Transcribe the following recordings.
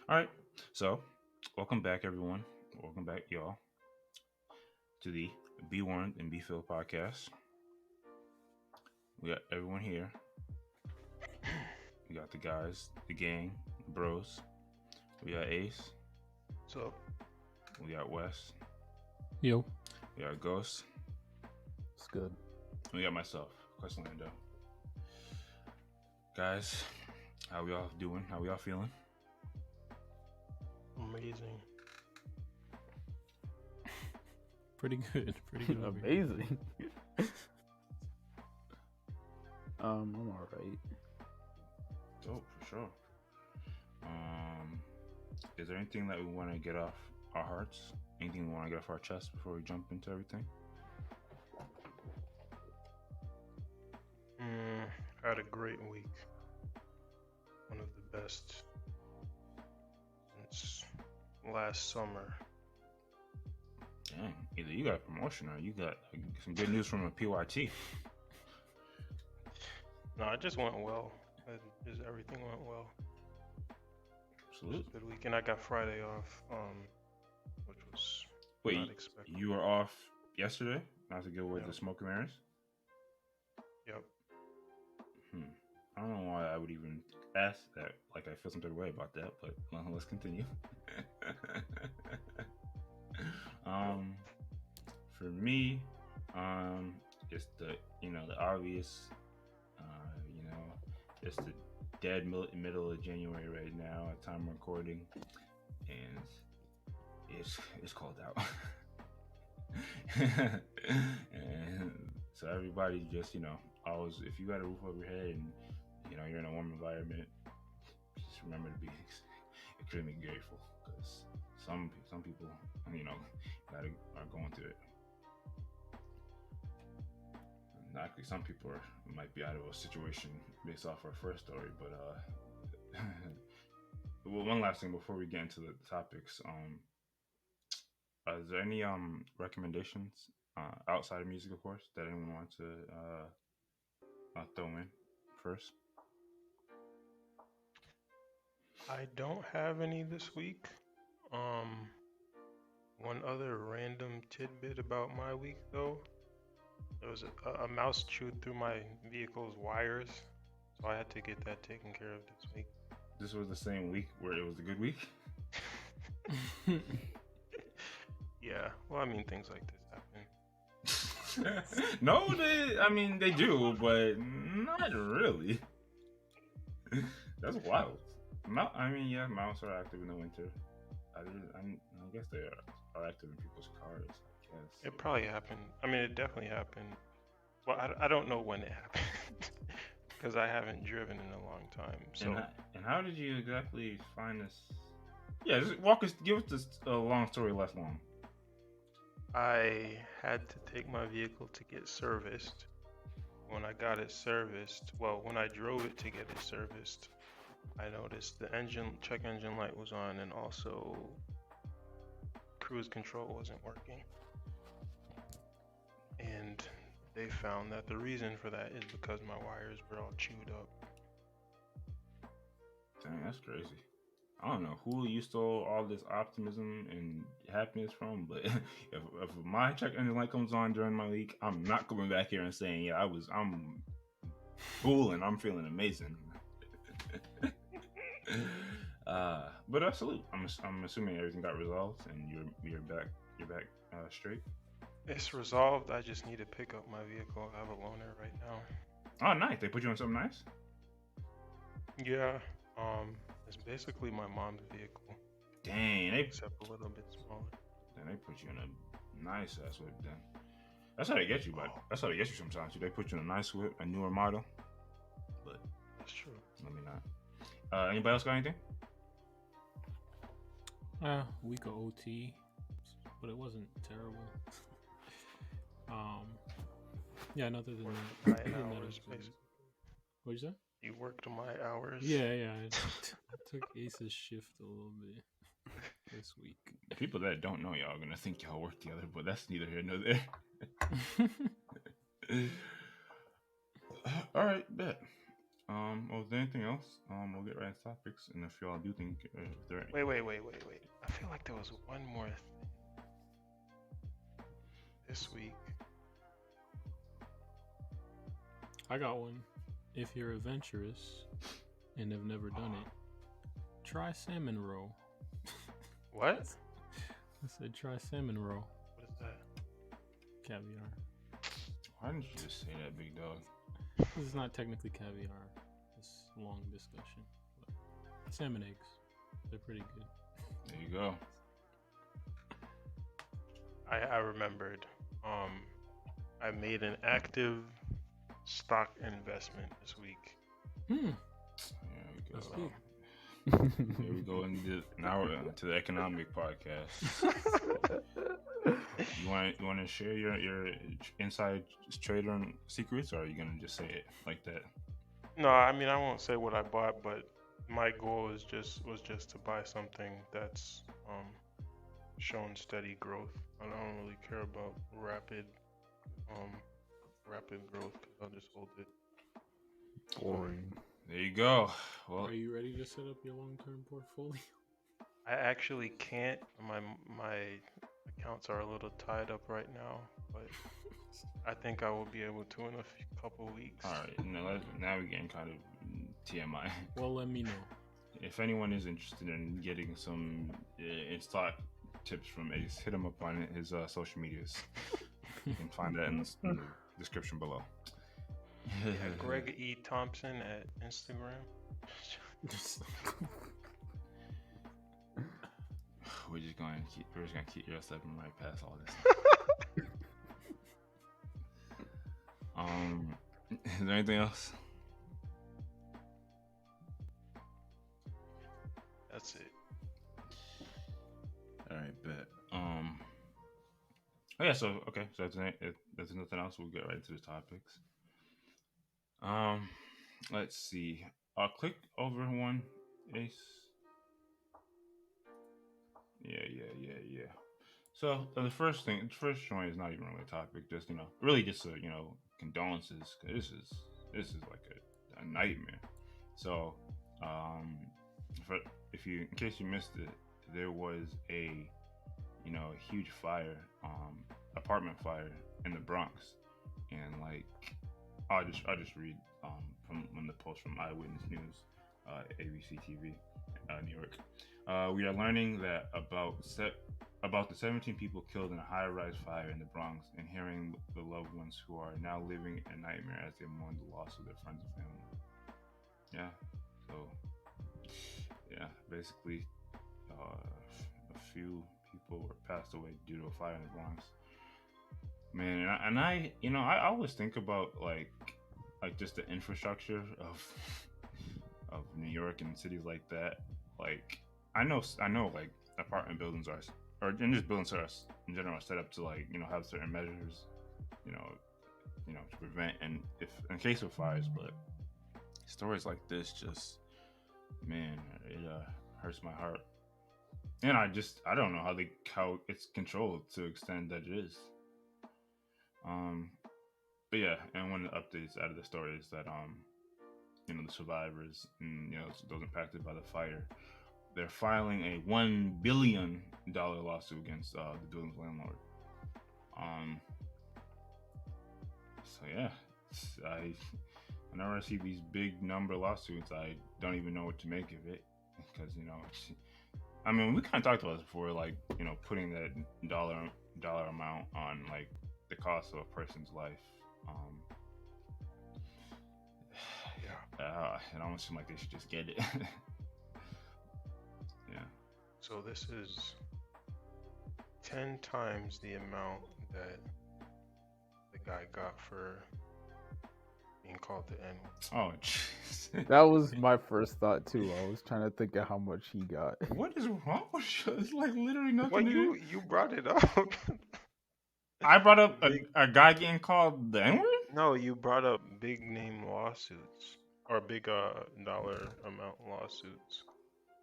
All right. So, welcome back, everyone. Welcome back, y'all, to the Be Warned and Be Filled podcast. We got everyone here. We got the guys, the gang, the bros. We got Ace. So, We got Wes. Yo, We got Ghost. it's good. And we got myself, QuestLando. Guys, how we all doing? How we all feeling? amazing. Pretty good. Pretty good. over here. Amazing. I'm all right. Dope, for sure. Is there anything that we want to get off our hearts? Anything we want to get off our chest before we jump into everything? Had a great week. One of the best since last summer. Dang, either you got a promotion or you got some good news from a PYT. No, it just went well. Just everything went well. Absolutely. Good weekend. I got Friday off, which was Wait, not expected. you were off yesterday? Not to go with Yeah. the smoke and mirrors? Yep. I don't know why I would even ask that. Like, I feel some type of way about that, but well, let's continue. For me, it's the obvious, it's the dead middle of January right now at time of recording, and it's cold out. And so everybody just, always, if you got a roof over your head and you're in a warm environment, just remember to be extremely grateful, because some people are going through it. And actually, some people might be out of a situation based off our first story, but well, one last thing before we get into the topics. Is there any recommendations outside of music, of course, that anyone wants to throw in first? I don't have any this week. One other random tidbit about my week, though. There was a mouse chewed through my vehicle's wires, so I had to get that taken care of this week. This was the same week where it was a good week. Yeah, well, I mean, things like this happen. No, they do, but not really. That's wild. Yeah, mouse are active in the winter. I guess they are active in people's cars, I guess. It probably happened. I mean, it definitely happened. Well, I don't know when it happened because I haven't driven in a long time. So, and how did you exactly find this? Yeah, just give us this long story less long. I had to take my vehicle to get serviced. When I got it serviced, when I drove it to get it serviced, I noticed the check engine light was on, and also cruise control wasn't working. And they found that the reason for that is because my wires were all chewed up. Dang, that's crazy. I don't know who you stole all this optimism and happiness from, but if my check engine light comes on during my week, I'm not coming back here and saying, yeah, I'm fooling, I'm feeling amazing. But absolutely, I'm assuming everything got resolved and you're back straight. It's resolved. I just need to pick up my vehicle. I have a loaner right now. Oh, nice. They put you on something nice? Yeah. It's basically my mom's vehicle. Dang, except a little bit smaller. Then they put you in a nice ass whip. Then that's how they get you, but that's how they get you sometimes. They put you in a nice whip, a newer model. But that's true. Let me not. Anybody else got anything? Week of OT, but it wasn't terrible. Yeah, nothing than that. 9 hours, basically. What'd you say? You worked my hours. Yeah. I took Ace's shift a little bit this week. People that don't know y'all are gonna think y'all work together, but that's neither here nor there. All right, bet. Well, is there anything else? We'll get right into topics, and if y'all do think if there, Wait. I feel like there was one more this week. I got one. If you're adventurous and have never done it, try salmon roll. What? I said try salmon roll. What is that? Caviar. why didn't you just say that, big dog? This is not technically caviar. It's a long discussion. But salmon eggs. They're pretty good. There you go. I remembered. I made an active stock investment this week. There we That's go. big. Here we go now we're to the economic podcast. You want to share your inside trader secrets, or are you gonna just say it like that? No, I mean I won't say what I bought, but my goal was just to buy something that's shown steady growth. I don't really care about rapid growth because I'll just hold it. Boring. There you go. Well, Are you ready to set up your long-term portfolio? I actually can't. My accounts are a little tied up right now, but I think I will be able to in a couple weeks. all right. Now we're getting kind of TMI. Well, let me know. If anyone is interested in getting some stock tips from Ace, hit him up on his social medias. You can find that in the description below. Yeah, Greg E. Thompson at Instagram. We're just gonna keep you stepping right past all this. Is there anything else? That's it. All right, bet. Oh yeah. So okay. So if there's nothing else, we'll get right into the topics. Let's see. I'll click over one, Ace. Yeah. So the first joint is not even really a topic. Just really just condolences. 'Cause this is like a nightmare. So, in case you missed it, there was a huge fire, apartment fire in the Bronx, and like I'll just read from the post from Eyewitness News, ABC TV, New York. We are learning that about the 17 people killed in a high-rise fire in the Bronx, and hearing the loved ones who are now living a nightmare as they mourn the loss of their friends and family. Yeah. So, yeah, basically, a few people were passed away due to a fire in the Bronx. Man, and I always think about like just the infrastructure of New York and cities like that. Like I know like apartment buildings and just buildings are in general are set up to like have certain measures, to prevent and if in case of fires. But stories like this just, man, it hurts my heart. And I don't know how it's controlled to the extent that it is. But yeah, and one of the updates out of the story is that the survivors and those impacted by the fire, they're filing a $1 billion lawsuit against the building's landlord. So yeah, whenever I see these big number lawsuits, I don't even know what to make of it because we kind of talked about this before, like putting that dollar amount on like the cost of a person's life. It almost seems like they should just get it. Yeah. So this is 10 times the amount that the guy got for being called the N. Oh, jeez. That was my first thought too. I was trying to think of how much he got. What is wrong with you? It's like literally nothing. Well, you brought it up. I brought up a guy getting called the N-word? No, you brought up big name lawsuits or big dollar amount lawsuits.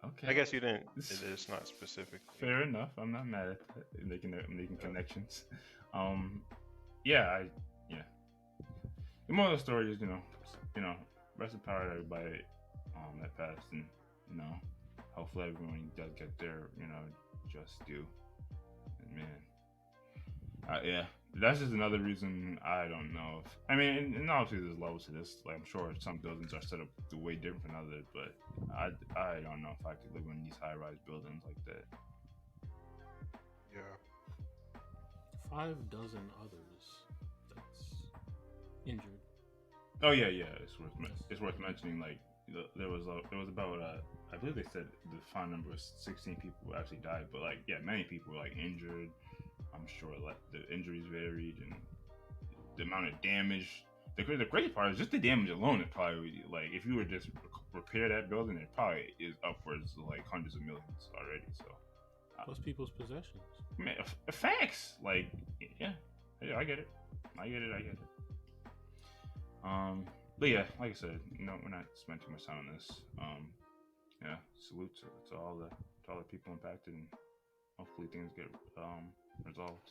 Okay. I guess you didn't. It's not specific. Fair enough. I'm not mad at that. Making connections. Yeah. The moral of the story is, rest in power to everybody that passed, and you know, hopefully everyone does get their just due. And man, yeah, that's just another reason I don't know. I mean, and obviously there's levels to this. Like I'm sure some buildings are set up way different than others, but I don't know if I could live in these high-rise buildings like that. Yeah. 5 dozen others that's injured. Oh yeah. It's worth mentioning. Like there was about I believe they said the final number was 16 people who actually died, but like yeah, many people were like injured. I'm sure like the injuries varied and the amount of damage. The crazy part is just the damage alone. It probably like if you were just repair that building, it probably is upwards of like hundreds of millions already. So Plus people's possessions. man, facts. Like yeah, I get it. But yeah, like I said, we're not spending too much time on this. Yeah, salute to all the people impacted, and hopefully things get resolved.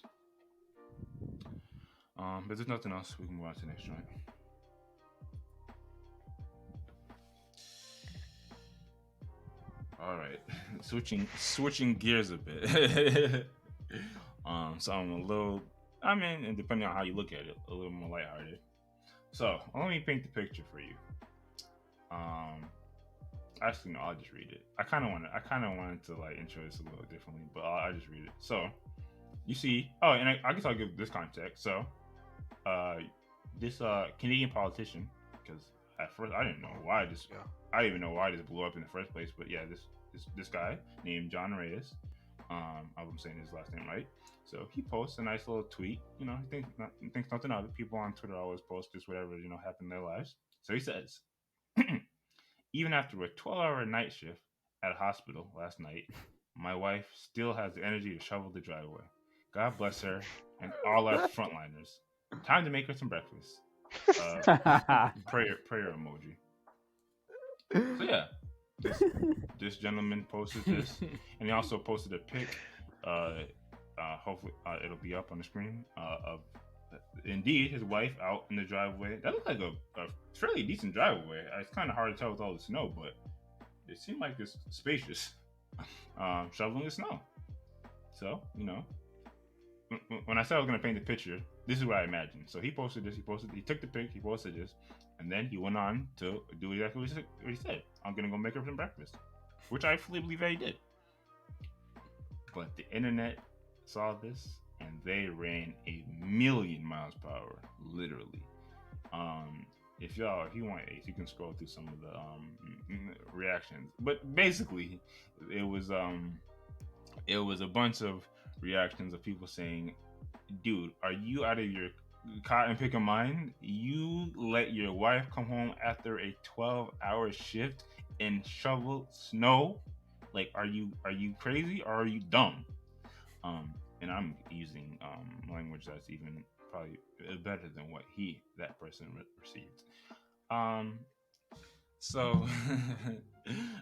But there's nothing else. We can move on to the next joint. All right, switching gears a bit. So I'm a little. I mean, and depending on how you look at it, a little more lighthearted. So let me paint the picture for you. Actually, no, I'll just read it. I kind of wanted to like intro this a little differently, but I'll just read it. So, you see, and I guess I'll give this context. So, this Canadian politician, because at first I didn't know why this. Yeah. I didn't even know why this blew up in the first place. But yeah, this guy named John Reyes. I'm saying his last name right. So he posts a nice little tweet. He thinks nothing of it. People on Twitter always post just whatever happened in their lives. So he says, even after a 12-hour night shift at a hospital last night, my wife still has the energy to shovel the driveway. God bless her and all our frontliners. Time to make her some breakfast. Prayer emoji. So yeah, this gentleman posted this, and he also posted a pic. Hopefully, it'll be up on the screen of indeed his wife out in the driveway. That looked like a fairly decent driveway. It's kind of hard to tell with all the snow, but it seemed like it's spacious. Shoveling the snow. So when I said I was gonna paint the picture, this is what I imagined. So he posted this. He took the pic. He posted this, and then he went on to do exactly what he said. I'm gonna go make her some breakfast, which I fully believe that he did. But the internet saw this, and they ran 1,000,000 miles per hour, literally. If you want Ace, you can scroll through some of the reactions. But basically, it was a bunch of reactions of people saying, "Dude, are you out of your cotton picking mind? You let your wife come home after a 12-hour shift and shovel snow? Like, are you crazy or are you dumb?" And I'm using language that's even probably better than what that person received. So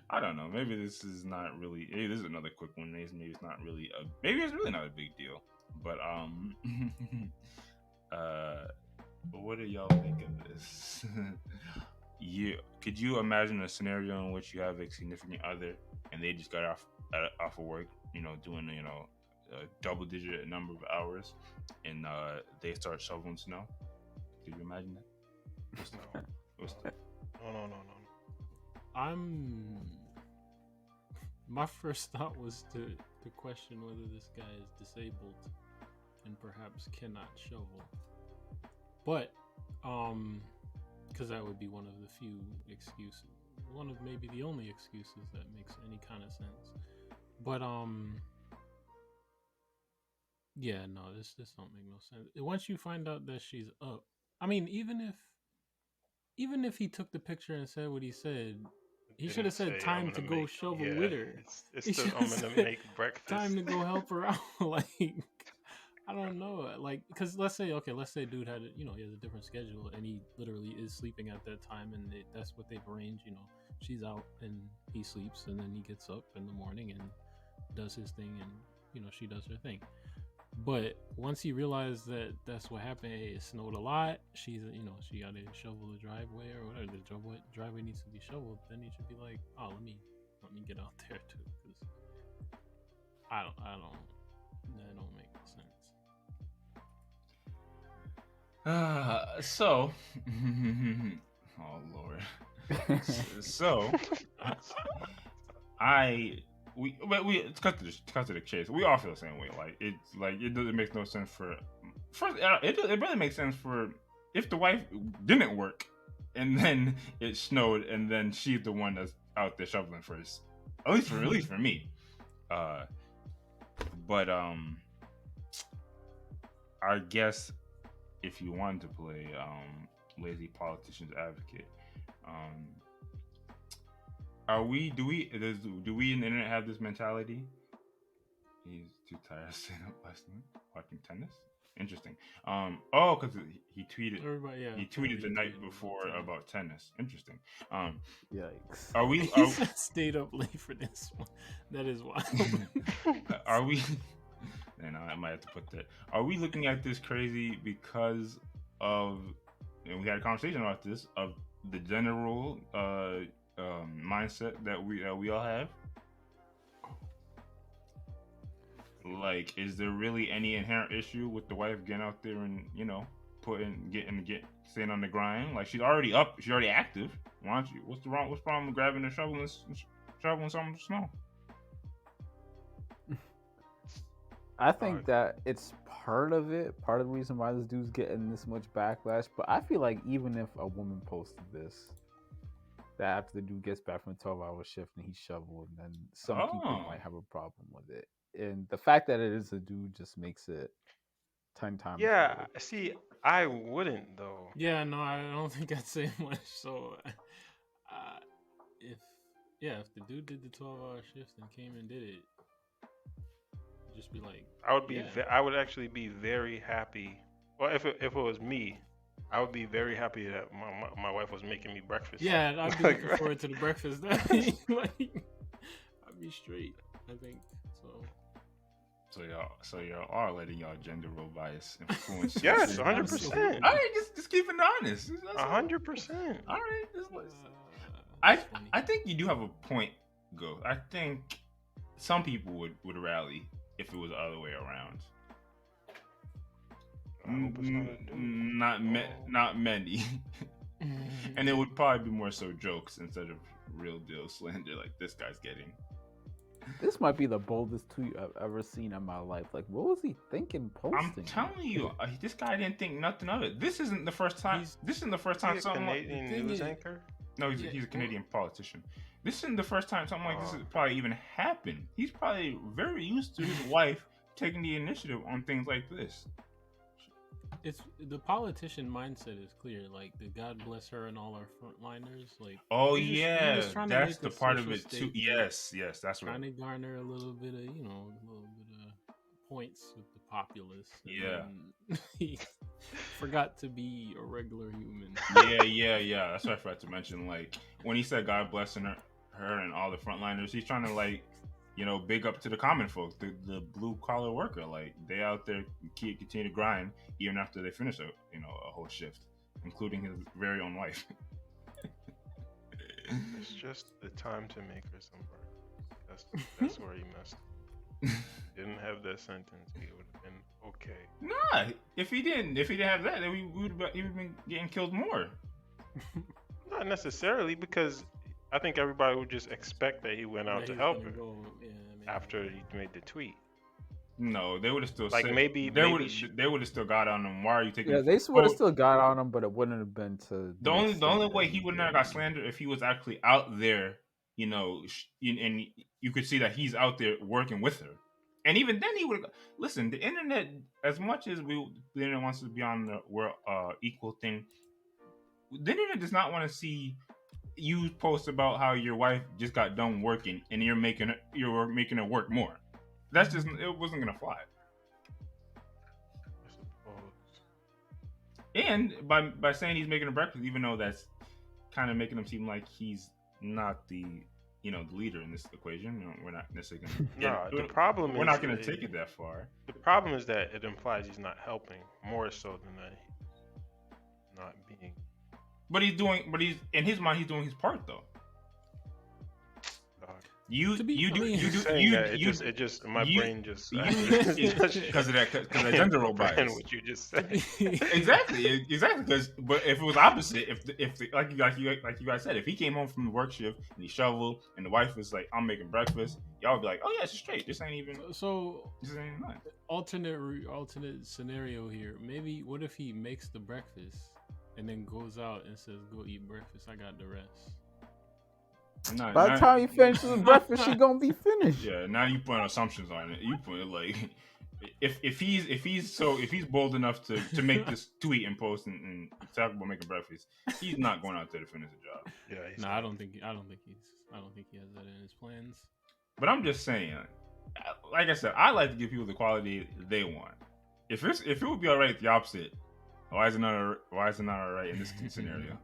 I don't know. Maybe this is not really. Maybe this is another quick one. Maybe it's not really maybe it's really not a big deal. But what do y'all think of this? Could you imagine a scenario in which you have a significant other and they just got off of work, doing a double-digit number of hours, and they start shoveling snow? Could you imagine that? No. My first thought was to question whether this guy is disabled and perhaps cannot shovel. But because that would be one of the few excuses, one of maybe the only excuses that makes any kind of sense. But yeah, no, this don't make no sense. Once you find out that she's up, I mean, even if he took the picture and said what he said, he should have said time to go shovel with her. It's still, I'm gonna make breakfast. Time to go help her out. Like, I don't know. Like, because let's say dude had he has a different schedule and he literally is sleeping at that time, and that's what they've arranged. She's out and he sleeps, and then he gets up in the morning and does his thing, and she does her thing. But once he realized that that's what happened, it snowed a lot. She got to shovel the driveway or whatever. The driveway needs to be shoveled. Then he should be like, oh, let me get out there too, because I don't, that don't make sense. So, oh Lord. So, let's cut to the chase. We all feel the same way. Like it makes no sense for first. It really makes sense for if the wife didn't work, and then it snowed, and then she's the one that's out there shoveling first. At least for me. But I guess if you wanted to play lazy politician's advocate, do we in the internet have this mentality? He's too tired of staying up last night watching tennis. Interesting. Because he tweeted. He tweeted the night before about tennis. Interesting. Yikes. Are we? He stayed up late for this one. That is wild. Are we? And I might have to put that. Are we looking at this crazy because of? And we had a conversation about this of the general mindset that we all have. Like, is there really any inherent issue with the wife getting out there and staying on the grind? Like, she's already up, she's already active. Why don't you? What's the problem with grabbing a shovel and shoveling some snow? I think that it's part of it, part of the reason why this dude's getting this much backlash. But I feel like even if a woman posted this, that after the dude gets back from a 12-hour shift and he's shoveled, then some people might have a problem with it. And the fact that it is a dude just makes it 10 times Yeah, worse. see, I wouldn't though. Yeah, no, I don't think I'd say much. So, if the dude did the 12-hour shift and came and did it, just be like, I would actually be very happy. Well, if it was me, I would be very happy that my wife was making me breakfast. Yeah, I'd be looking forward to the breakfast. I'd be straight, I think. So y'all are letting y'all gender role bias influence. Yes, 100%. All right, just keep it honest. 100%. All right, I think you do have a point, Go. I think some people would rally if it was the other way around. Not many. And it would probably be more so jokes instead of real deal slander like this guy's getting. This might be the boldest tweet I've ever seen in my life. Like, what was he thinking posting? I'm telling you, this guy didn't think nothing of it. This isn't the first time. This isn't the first time something Canadian news anchor? No, he's a Canadian politician. This isn't the first time something like this has probably even happened. He's probably very used to his wife taking the initiative on things like this. It's the politician mindset is clear. Like, the God bless her and all our frontliners. Like, that's the part of it too. Yes, that's right. Trying to garner a little bit of points with the populace. And he forgot to be a regular human. Yeah. That's what I forgot to mention. Like, when he said God bless her and all the frontliners, he's trying to big up to the common folks, the blue collar worker. Like, they out there continue to grind even after they finish a whole shift, including his very own wife. It's just the time to make her some breakfast. That's where he messed up. Didn't have that sentence, he would have been okay. Nah, if he didn't have that, then we would have been getting killed more. Not necessarily, because I think everybody would just expect that he went out to help her after he made the tweet. No, they would have still they would have still got on him. Why are you taking? Yeah, they would have still got on him, but it wouldn't have been to the only way he wouldn't have got slandered if he was actually out there, and you could see that he's out there working with her. And even then, he would listen. The internet, as much as the internet wants to be on the world equal thing, the internet does not want to see you post about how your wife just got done working and you're making her work more. That's just, it wasn't gonna fly. And by saying he's making a breakfast, even though that's kind of making him seem like he's not the the leader in this equation. We're not necessarily going No, to. the problem We're is not going to take it that far. the problem is that it implies he's not helping more so than that he's not being. But he's in his mind, he's doing his part though. You My brain just because of that gender role bias. What you just said. exactly. But if it was opposite, if like you guys said, if he came home from the work shift and he shoveled and the wife was like, I'm making breakfast, y'all would be like, oh yeah, it's straight. This ain't even. So this ain't even nice. alternate scenario here. Maybe what if he makes the breakfast and then goes out and says, "Go eat breakfast. I got the rest." By the time he finishes the breakfast, she gonna be finished. Yeah, now you put assumptions on it. You put like, if he's bold enough to make this tweet and post and talk about making breakfast, he's not going out there to finish the job. Yeah. No, I don't think he has that in his plans. But I'm just saying, like I said, I like to give people the quality they want. If it would be alright the opposite, why is it not alright in this scenario?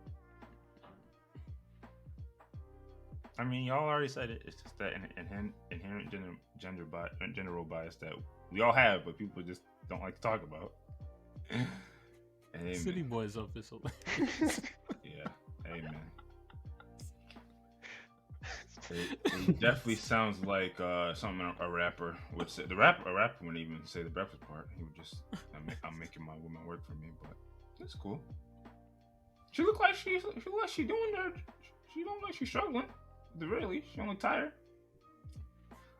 I mean, y'all already said it. It's just that inherent gender role bias that we all have, but people just don't like to talk about. Amen. City Boys up this. Yeah, amen. It definitely sounds like something a rapper would say. A rapper wouldn't even say the breakfast part. He would just, I'm making my woman work for me, but that's cool. She look like she doing there. She don't look like she's struggling. At the very least, she don't look tired.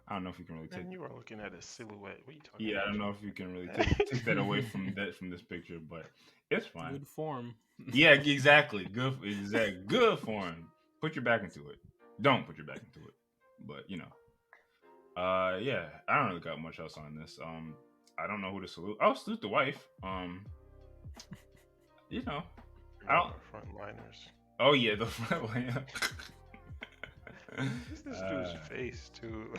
I don't know if you can really take. You are looking at a silhouette. What are you talking about? Yeah, I don't know if you can really take that away from this picture, but it's fine. Good form. Yeah, exactly. Good form. Put your back into it. Don't put your back into it. But yeah, I don't really got much else on this. I don't know who to salute. I'll salute the wife. I don't. Frontliners. Oh yeah, the frontline. This dude's face too.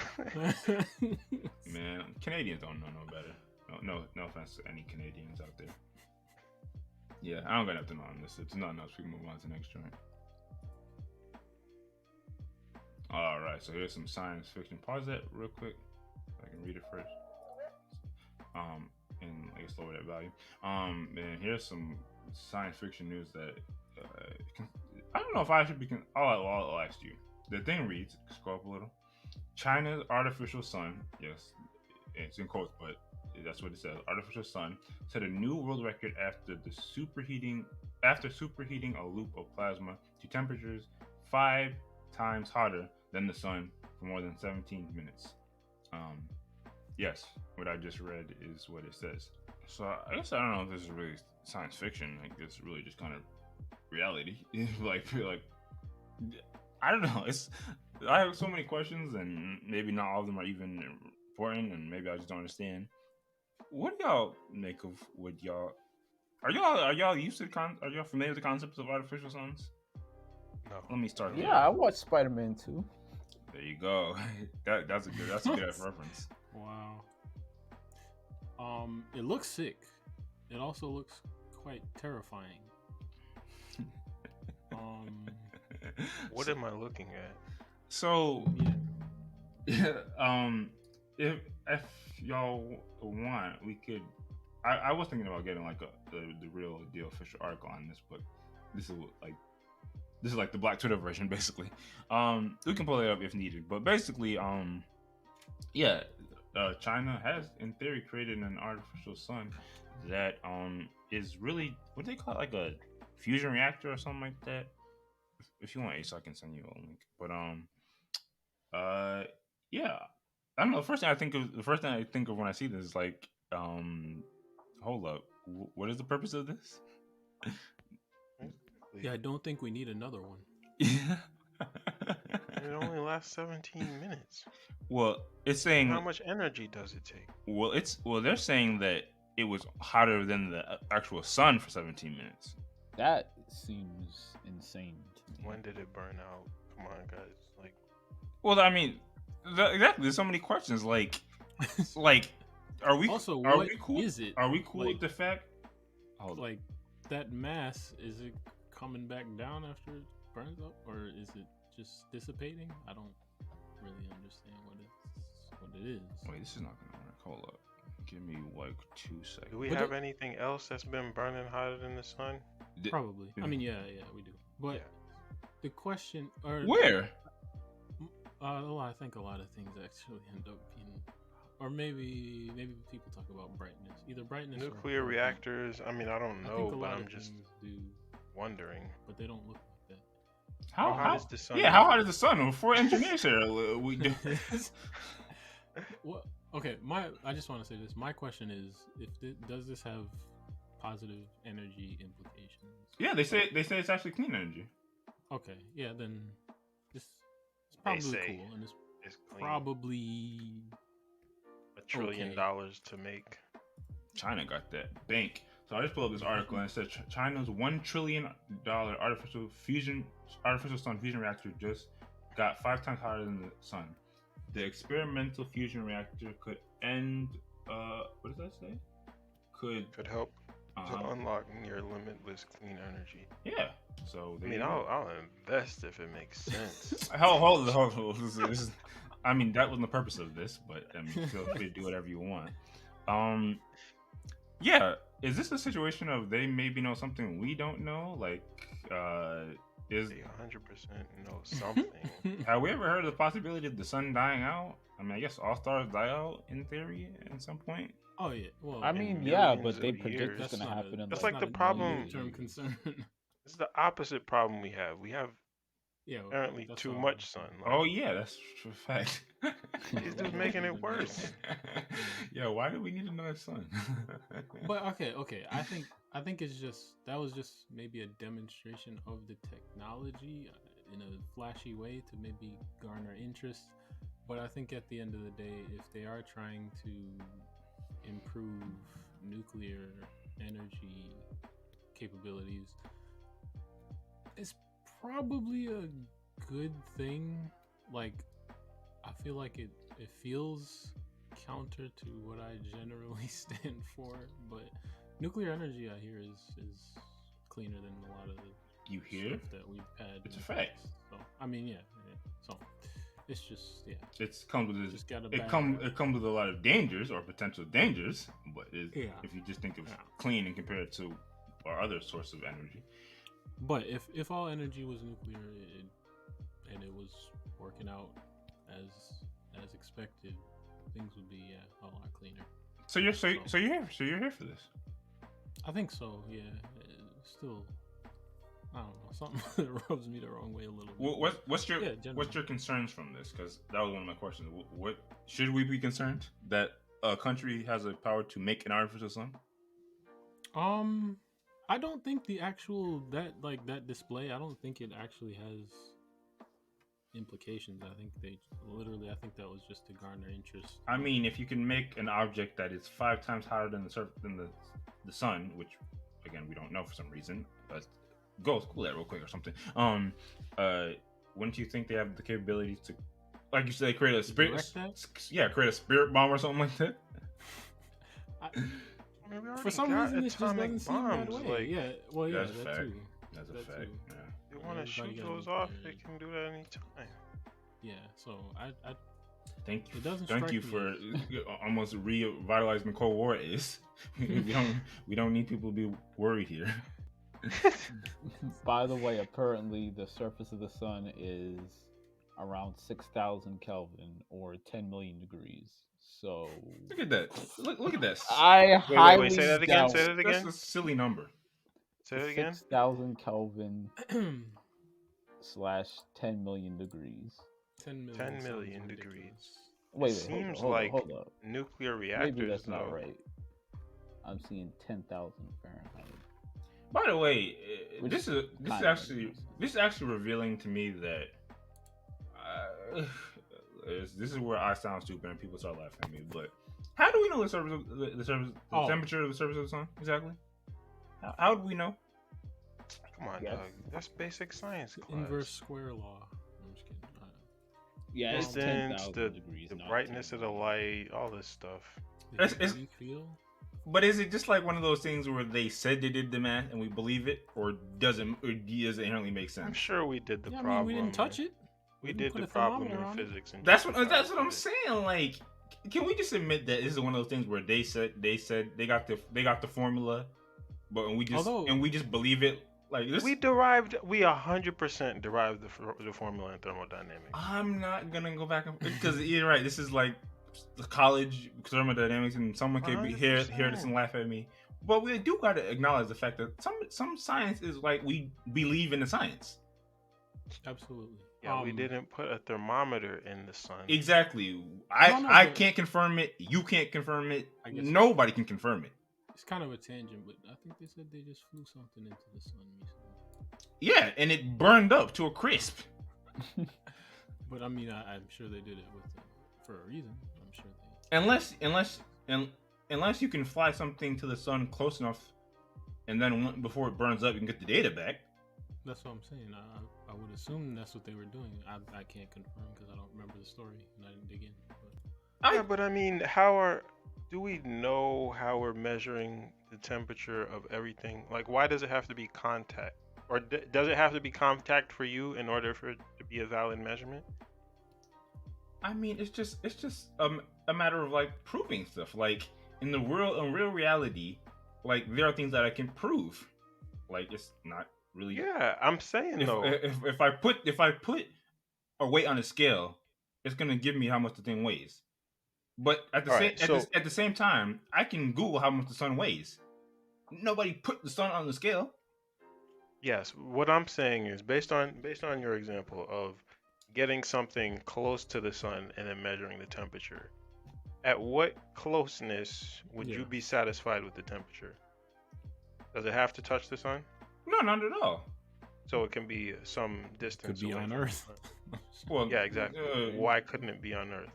Man, Canadians don't know no better. No offense to any Canadians out there. Yeah, I don't got nothing on this. It's not enough. We can move on to the next joint. All right, so here's some science fiction. Pause that real quick. So I can read it first. And I guess lower that value. And here's some science fiction news that I don't know if I should be. I'll ask you. The thing reads, scroll up a little. China's artificial sun, yes, it's in quotes, but that's what it says. Artificial sun set a new world record after superheating a loop of plasma to temperatures 5 times hotter than the sun for more than 17 minutes. Yes, what I just read is what it says. So I guess I don't know if this is really science fiction. Like it's really just kind of reality. like I don't know. I have so many questions, and maybe not all of them are even important, and maybe I just don't understand. What do y'all make of what y'all? Are y'all used to are y'all familiar with the concepts of artificial suns? No. Let me start. Yeah, I watched Spider-Man 2. There you go. That's a good reference. Wow. It looks sick. It also looks quite terrifying. What am I looking at? So, if y'all want, we could. I was thinking about getting like the real deal official article on this, but this is like the Black Twitter version, basically. We can pull it up if needed, but basically, China has, in theory, created an artificial sun that is really, what do they call it, like a fusion reactor or something like that. If you want Ace, I can send you a link. But yeah, I don't know. The first thing I think of when I see this is like, hold up, what is the purpose of this? Yeah, I don't think we need another one. Yeah. It only lasts 17 minutes. Well, it's saying how much energy does it take? Well, they're saying that it was hotter than the actual sun for 17 minutes. That seems insane to me. When did it burn out? Come on, guys. Like, well, I mean, exactly. There's so many questions. Like, are we also? Are What we cool? is it? Are we cool with the fact? Like that mass, is it coming back down after it burns up, or is it just dissipating? I don't. really understand what it is. Wait, this is not gonna work. Hold up. Give me like 2 seconds. Do we But have anything else that's been burning hotter than the sun? Probably. I mean, yeah, we do. But the question, or Where? well, I think a lot of things actually end up being, or maybe people talk about brightness, either brightness Nuclear or heat. reactors. I mean, I don't I know, think a but lot I'm of just things do, wondering. but they don't look like that. How hot is the sun? Yeah, how hot is the sun? We're 4 engineers here. We do. Well, okay. I just want to say this. My question is, does this have positive energy implications? Yeah, they say it's actually clean energy. Okay, yeah, then it's They probably say cool, and it's It's clean. probably $1 trillion to make. China got that bank. So I just pulled up this article and it said China's $1 trillion artificial sun fusion reactor just got 5 times hotter than the sun. The experimental fusion reactor could end. What does that say? Could help to unlock near limitless clean energy. Yeah. So I mean, I'll invest if it makes sense. Hold on. This is, I mean, that wasn't the purpose of this, but I mean, feel free to do whatever you want. Yeah. Is this a situation of they maybe know something we don't know? Like, is They 100% know something. have we ever heard of the possibility of the sun dying out? I mean, I guess all stars die out in theory at some point. Oh yeah. Well, I mean, in yeah, millions but they of predict years. it's gonna happen in That's like like the not a problem- long-term concern. It's the opposite problem we have. We have Yeah. apparently that's too all. much sun. Like, Oh yeah, that's a fact. These dudes making it worse. Yeah, why do we need another sun? But okay. I think it's just that was just maybe a demonstration of the technology in a flashy way to maybe garner interest. But I think at the end of the day, if they are trying to improve nuclear energy capabilities, it's probably a good thing. Like, I feel like it feels counter to what I generally stand for, but nuclear energy I hear is cleaner than a lot of the You hear? stuff that we've had. It's in a the fact. past. So I mean, yeah. So it's just It comes with just got a it comes with a lot of dangers or potential dangers, but Yeah. if you just think of Yeah. clean and compare it to our other source of energy. But if all energy was nuclear and it was working out as expected, things would be a lot cleaner. So you're here for this. I think so. Yeah. Still, I don't know. Something that rubs me the wrong way a little bit. What's your generally. concerns from this? Because that was one of my questions. What should we be concerned that a country has the power to make an artificial sun? I don't think the actual that display. I don't think it actually has implications. I think I think that was just to garner interest. I mean, if you can make an object that is 5 times hotter than the sun, which again we don't know for some reason, but go Google that real quick or something. Wouldn't you think they have the capability to, like you said, create a spirit? Yeah, create a spirit bomb or something like that. I mean, we For already some got reason, it just atomic doesn't seem that bombs. way. Like, Yeah, well, yeah, That's a that fact. too. That's a That fact. too. Yeah. they want to Everybody shoot got those nuclear off. They energy. can do that anytime. Yeah, so I Thank you. It doesn't Thank strike you me for almost revitalizing the Cold War. We don't need people to be worried here. By the way, apparently the surface of the sun is around 6,000 Kelvin or 10 million degrees. So Look at that. Look at that. I Wait, highly say that again. doubt Say that That's again. a silly number. Say it again. 6,000 Kelvin / 10 million degrees. 10 million. 10 sounds million ridiculous. degrees. Wait, Seems hold like up, hold up. nuclear reactors. Maybe that's not though. right. I'm seeing 10,000 Fahrenheit. By the way, Which this is is actually revealing to me that this is where I sound stupid and people start laughing at me. But how do we know the temperature of the surface of the sun exactly? How do we know? Come on, Yes. dog. That's basic science class. Inverse square law. I'm just kidding. Yeah, it's Distance, 10,000 degrees. the not brightness 10 of the million. light, all this stuff. Is It's- it feel? But is it just like one of those things where they said they did the math and we believe it, or does it inherently make I'm sense? sure we did the Yeah, I problem. mean, we didn't touch it. We You did put the a problem thermometer in on it. physics. And That's justified what I'm it. saying. Like, can we just admit that this is one of those things where they said they got the formula, but we just believe it. Like this, We 100% derived the formula in thermodynamics. I'm not gonna go back because you're right. This is like the college thermodynamics, and someone could be hear this 100%. and laugh at me. But we do got to acknowledge the fact that some science is like we believe in the science. Absolutely. Yeah, we didn't put a thermometer in the sun. Exactly. No, I but- can't confirm it. You can't confirm it. I guess Nobody can confirm it. It's kind of a tangent, but I think they said they just flew something into the sun recently. Yeah, and it burned up to a crisp. But I mean, I'm sure they did it for a reason. I'm sure they. Unless you can fly something to the sun close enough, and then before it burns up, you can get the data back. That's what I'm saying. I would assume that's what they were doing. I can't confirm because I don't remember the story and I didn't dig in. But But I mean, do we know how we're measuring the temperature of everything? Like, why does it have to be contact? Or does it have to be contact for you in order for it to be a valid measurement? I mean, it's just a matter of like proving stuff. Like in real reality, like there are things that I can prove. Like it's not really. Yeah, I'm saying though. If I put a weight on a scale, it's gonna give me how much the thing weighs. But at the same time, I can Google how much the sun weighs. Nobody put the sun on the scale. Yes, what I'm saying is based on your example of getting something close to the sun and then measuring the temperature. At what closeness would you be satisfied with the temperature? Does it have to touch the sun? No, not at all. So it can be some distance. Could be away on from Earth. Well, yeah, exactly. Why couldn't it be on Earth?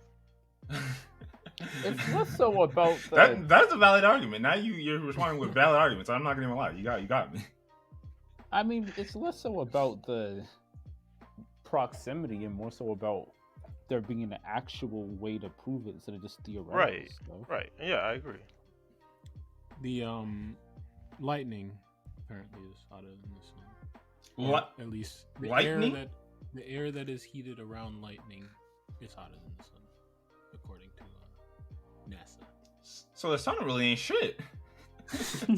It's less so about the... That's a valid argument. Now you're responding with valid arguments. I'm not gonna even lie. You got me. I mean, it's less so about the proximity and more so about there being an actual way to prove it instead of just theoretical Right. stuff. Right. Yeah, I agree. The lightning apparently is hotter than the sun. At least the air that is heated around lightning is hotter than the sun, according to NASA. So the sun really ain't shit.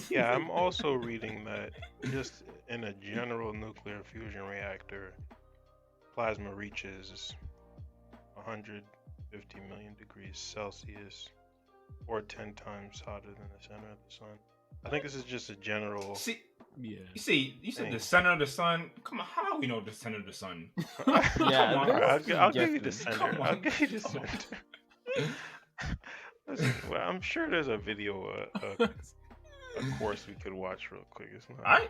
Yeah, I'm also reading that just in a general nuclear fusion reactor, plasma reaches 150 million degrees Celsius, or 10 times hotter than the center of the sun. I think this is just a general. You said the center of the sun. Come on, how do we know the center of the sun? Yeah, I'll give you the center. I'll give you the center. Listen, well, I'm sure there's a video, a course we could watch real quick. It's not.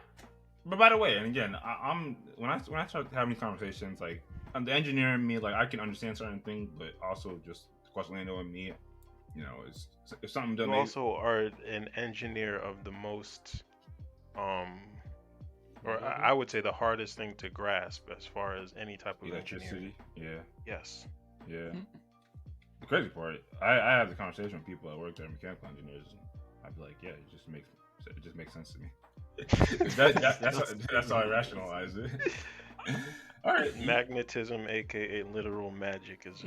But by the way, and again, I'm when I start having these conversations, like the engineer in me, like I can understand certain things, but also just QuestLando and me, you know, is if something done. You also are an engineer of the most, or I would say the hardest thing to grasp as far as any type of electricity. Engineering. Yes. Yeah. The crazy part, I have the conversation with people that work there, mechanical engineers, and I'd be like, yeah, it just makes sense to me. That's how I rationalize it. All right, magnetism, aka literal magic, is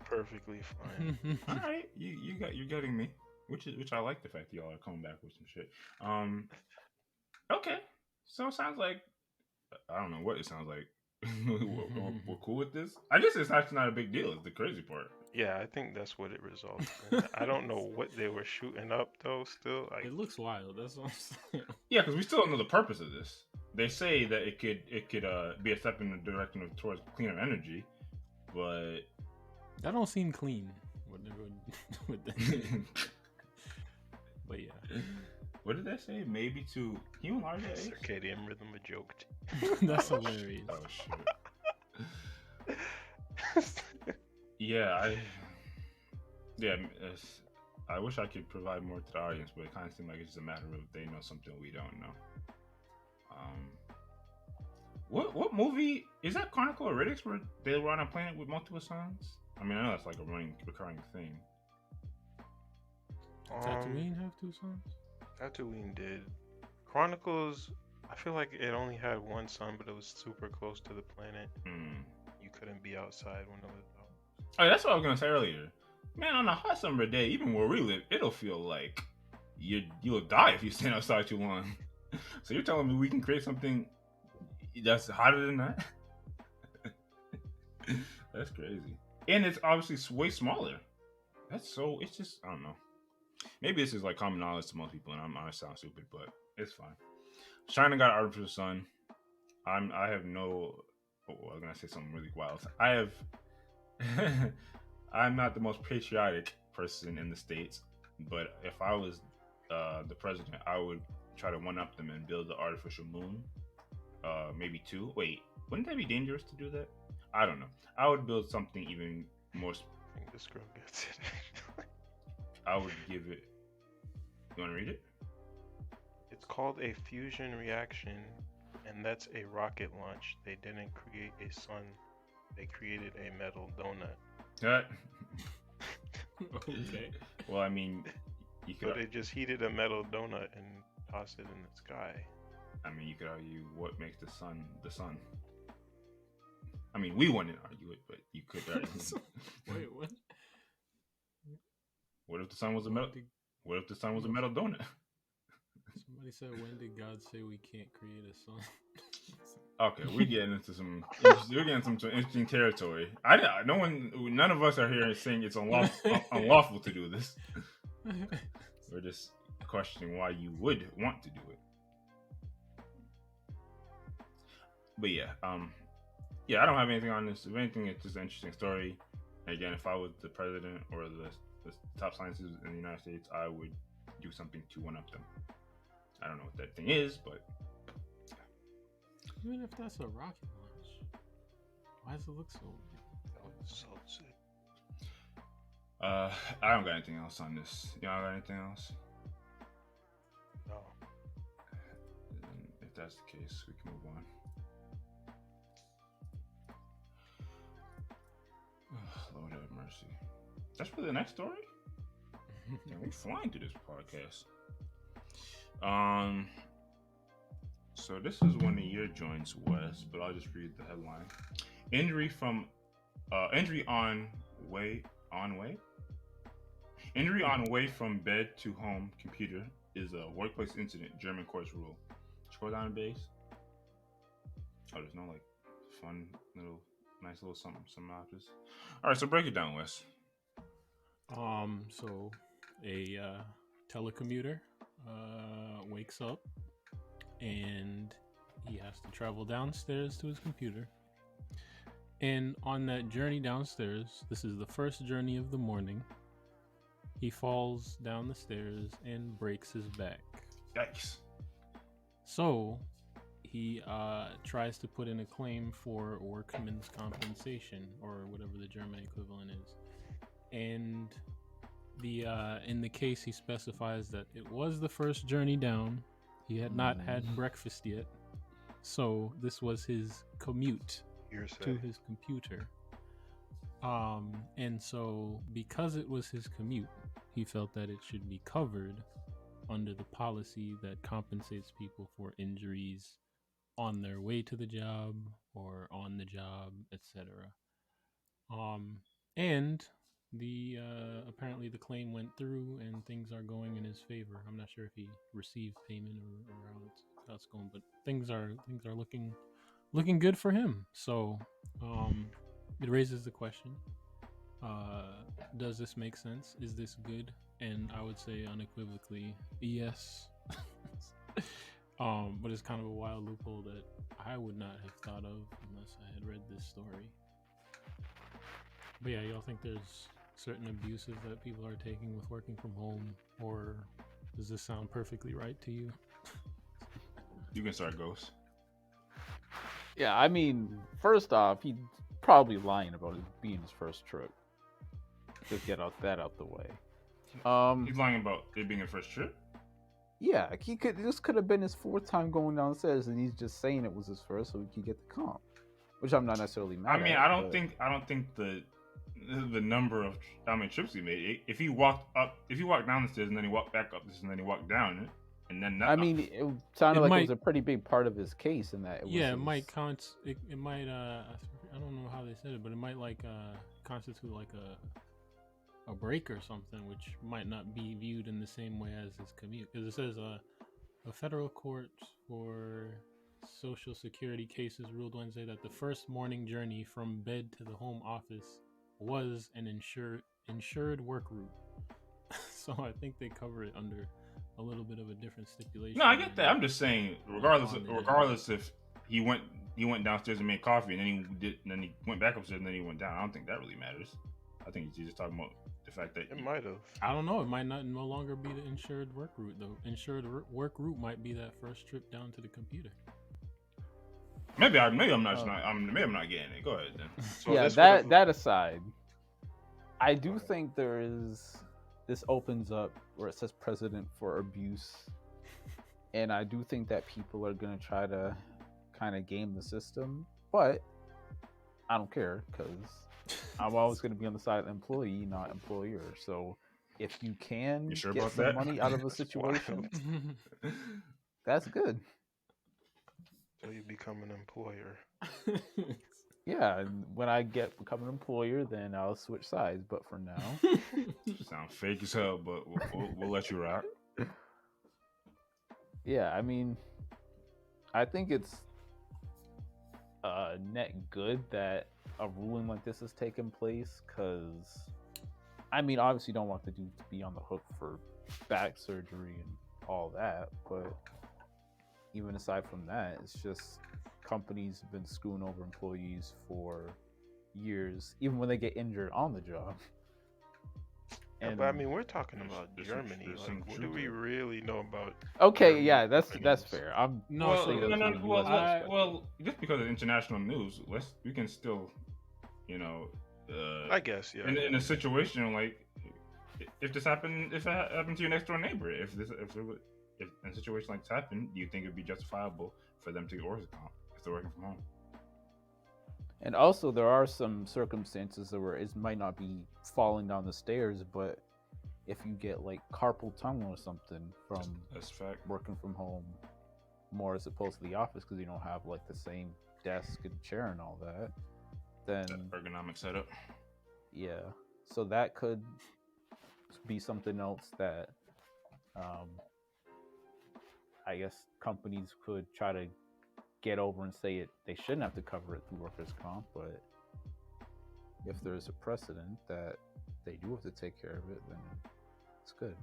perfectly fine. All right, you're getting me, which I like the fact that y'all are coming back with some shit. Okay, so it sounds like I don't know what it sounds like. we're cool with this. I guess it's actually not a big deal. It's the crazy part. Yeah, I think that's what it resulted in. I don't know what they were shooting up though. Still, like it looks wild. That's what I'm saying. Yeah, because we still don't know the purpose of this. They say that it could be a step in the direction of towards cleaner energy, but that don't seem clean. With but yeah. What did they say? Maybe to human large age? Circadian rhythm a joke. That's hilarious. Oh shit. I wish I could provide more to the audience, but it kind of seems like it's just a matter of they know something we don't know. What movie is that? Chronicle of Riddick, where they were on a planet with multiple suns? I mean, I know that's like a recurring thing. Tatooine have two suns? Tatooine did. Chronicles, I feel like it only had one sun, but it was super close to the planet. you couldn't be outside when it was out. Oh, that's what I was gonna say earlier. Man, on a hot summer day, even where we live, it'll feel like you'll die if you stand outside too long. So you're telling me we can create something that's hotter than that? That's crazy. And it's obviously way smaller. It's just, I don't know. Maybe this is like common knowledge to most people, and I sound stupid, but it's fine. China got artificial sun. I have no. Oh, I was gonna say something really wild. I have. I'm not the most patriotic person in the States, but if I was the president, I would try to one up them and build the artificial moon. Maybe two. Wait, wouldn't that be dangerous to do that? I don't know. I would build something even more. I think this girl gets it. I would give it. You want to read it? It's called a fusion reaction, and that's a rocket launch. They didn't create a sun. They created a metal donut. What? Okay. Well, I mean, you could. So they just heated a metal donut and tossed it in the sky. I mean, you could argue what makes the sun the sun. I mean, we wouldn't argue it, but you could argue. Wait, what? What if the sun was a metal? What if the sun was a metal donut? Somebody said, "When did God say we can't create a sun?" Okay, we're getting into some interesting territory. None of us are here saying it's unlawful to do this. We're just questioning why you would want to do it. But yeah, I don't have anything on this. If anything, it's just an interesting story. And again, if I was the president or the top scientists in the United States, I would do something to one up them. I don't know what that thing is, but even if that's a rocket launch, why does it look so sick? I don't got anything else on this. Y'all got anything else? No. If that's the case, we can move on. Lord have mercy. That's for the next story? Damn, we flying through this podcast. So this is one of your joints, Wes, but I'll just read the headline. Injury on way from bed to home computer is a workplace incident, German courts rule. Scroll down a base. Oh, there's no like fun little nice little something synopsis. All right, so break it down, Wes. So a telecommuter wakes up and he has to travel downstairs to his computer. And on that journey downstairs, this is the first journey of the morning, he falls down the stairs and breaks his back. Yikes. So he tries to put in a claim for workman's compensation, or whatever the German equivalent is. And in the case, he specifies that it was the first journey down. He had not had breakfast yet, so this was his commute to his computer. And so because it was his commute, he felt that it should be covered under the policy that compensates people for injuries on their way to the job or on the job, etc. And the apparently the claim went through and things are going in his favor. I'm not sure if he received payment or how it's going, but things are looking good for him. So it raises the question, does this make sense? Is this good? And I would say unequivocally yes. But it's kind of a wild loophole that I would not have thought of unless I had read this story. But yeah, y'all think there's certain abuses that people are taking with working from home, or does this sound perfectly right to you? You can start, Ghost. Yeah, I mean, first off, he's probably lying about it being his first trip. Just get that out the way. He's lying about it being his first trip? Yeah, this could have been his fourth time going downstairs, and he's just saying it was his first so he could get the comp, which I'm not necessarily mad at. I mean, I don't think the number of how many trips he made. If he walked down the stairs and then he walked back up the stairs and then he walked down it, and then that. I mean, it sounded like it was a pretty big part of his case in that. It might count. It might. I I don't know how they said it, but it might like constitute like a break or something, which might not be viewed in the same way as his commute, because it says a federal court for Social Security cases ruled Wednesday that the first morning journey from bed to the home office was an insured work route. So I think they cover it under a little bit of a different stipulation. No, I get that. I'm just saying, regardless if he went downstairs and made coffee, and then he went back upstairs, and then he went down. I don't think that really matters. I think he's just talking about the fact that it might have. I don't know. It might not no longer be the insured work route though. Insured work route might be that first trip down to the computer. Maybe I'm not getting it. Go ahead then. So yeah, that aside, I do think this opens up where it says precedent for abuse, and I do think that people are gonna try to kind of game the system, but I don't care because I'm always gonna be on the side of the employee, not employer. So if you can get some money out of a situation, that's good. So you become an employer. Yeah, and when I become an employer, then I'll switch sides. But for now, sound fake as hell, but we'll let you rock. Yeah, I mean, I think it's net good that a ruling like this has taken place, because I mean, obviously, you don't want the dude to be on the hook for back surgery and all that, but even aside from that, it's just companies have been screwing over employees for years, even when they get injured on the job. And, but I mean, we're talking about Germany. Like, what do we really know about? Okay, Germany that's companies? fair. I'm well, just because of international news, we can still, I guess, yeah. In a situation like if it happened to your next door neighbor, if in a situation like this happened, do you think it'd be justifiable for them to get workers' comp if they're working from home? And also, there are some circumstances where it might not be falling down the stairs, but if you get like carpal tunnel or something from working from home more as opposed to the office, because you don't have like the same desk and chair and all that, then that ergonomic setup. Yeah, so that could be something else that I guess companies could try to get over and say they shouldn't have to cover it through workers' comp, but if there's a precedent that they do have to take care of it, then it's good.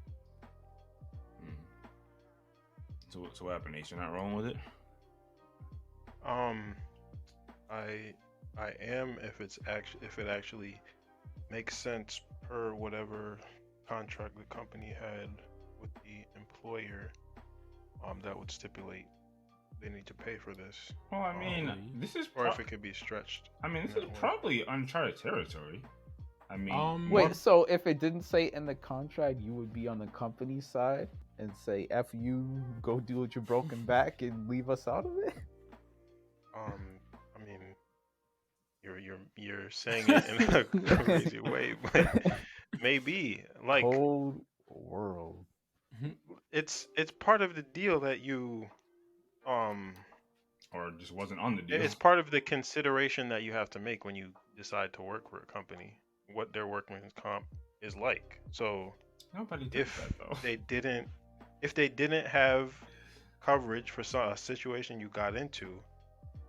So what happened, Nate? You're not rolling with it? I am if it actually makes sense per whatever contract the company had with the employer, that would stipulate they need to pay for this. Well, I mean, this is or if it could be stretched. I mean, this is probably uncharted territory. I mean, wait, so if it didn't say in the contract, you would be on the company's side and say, "F you, go deal with your broken back and leave us out of it"? I mean, you're saying it in a crazy way, but maybe like whole world. It's part of the deal that you or just wasn't on the deal. It's part of the consideration that you have to make when you decide to work for a company, what their workman's comp is like. So nobody did if that, though. If they didn't have coverage for a situation you got into,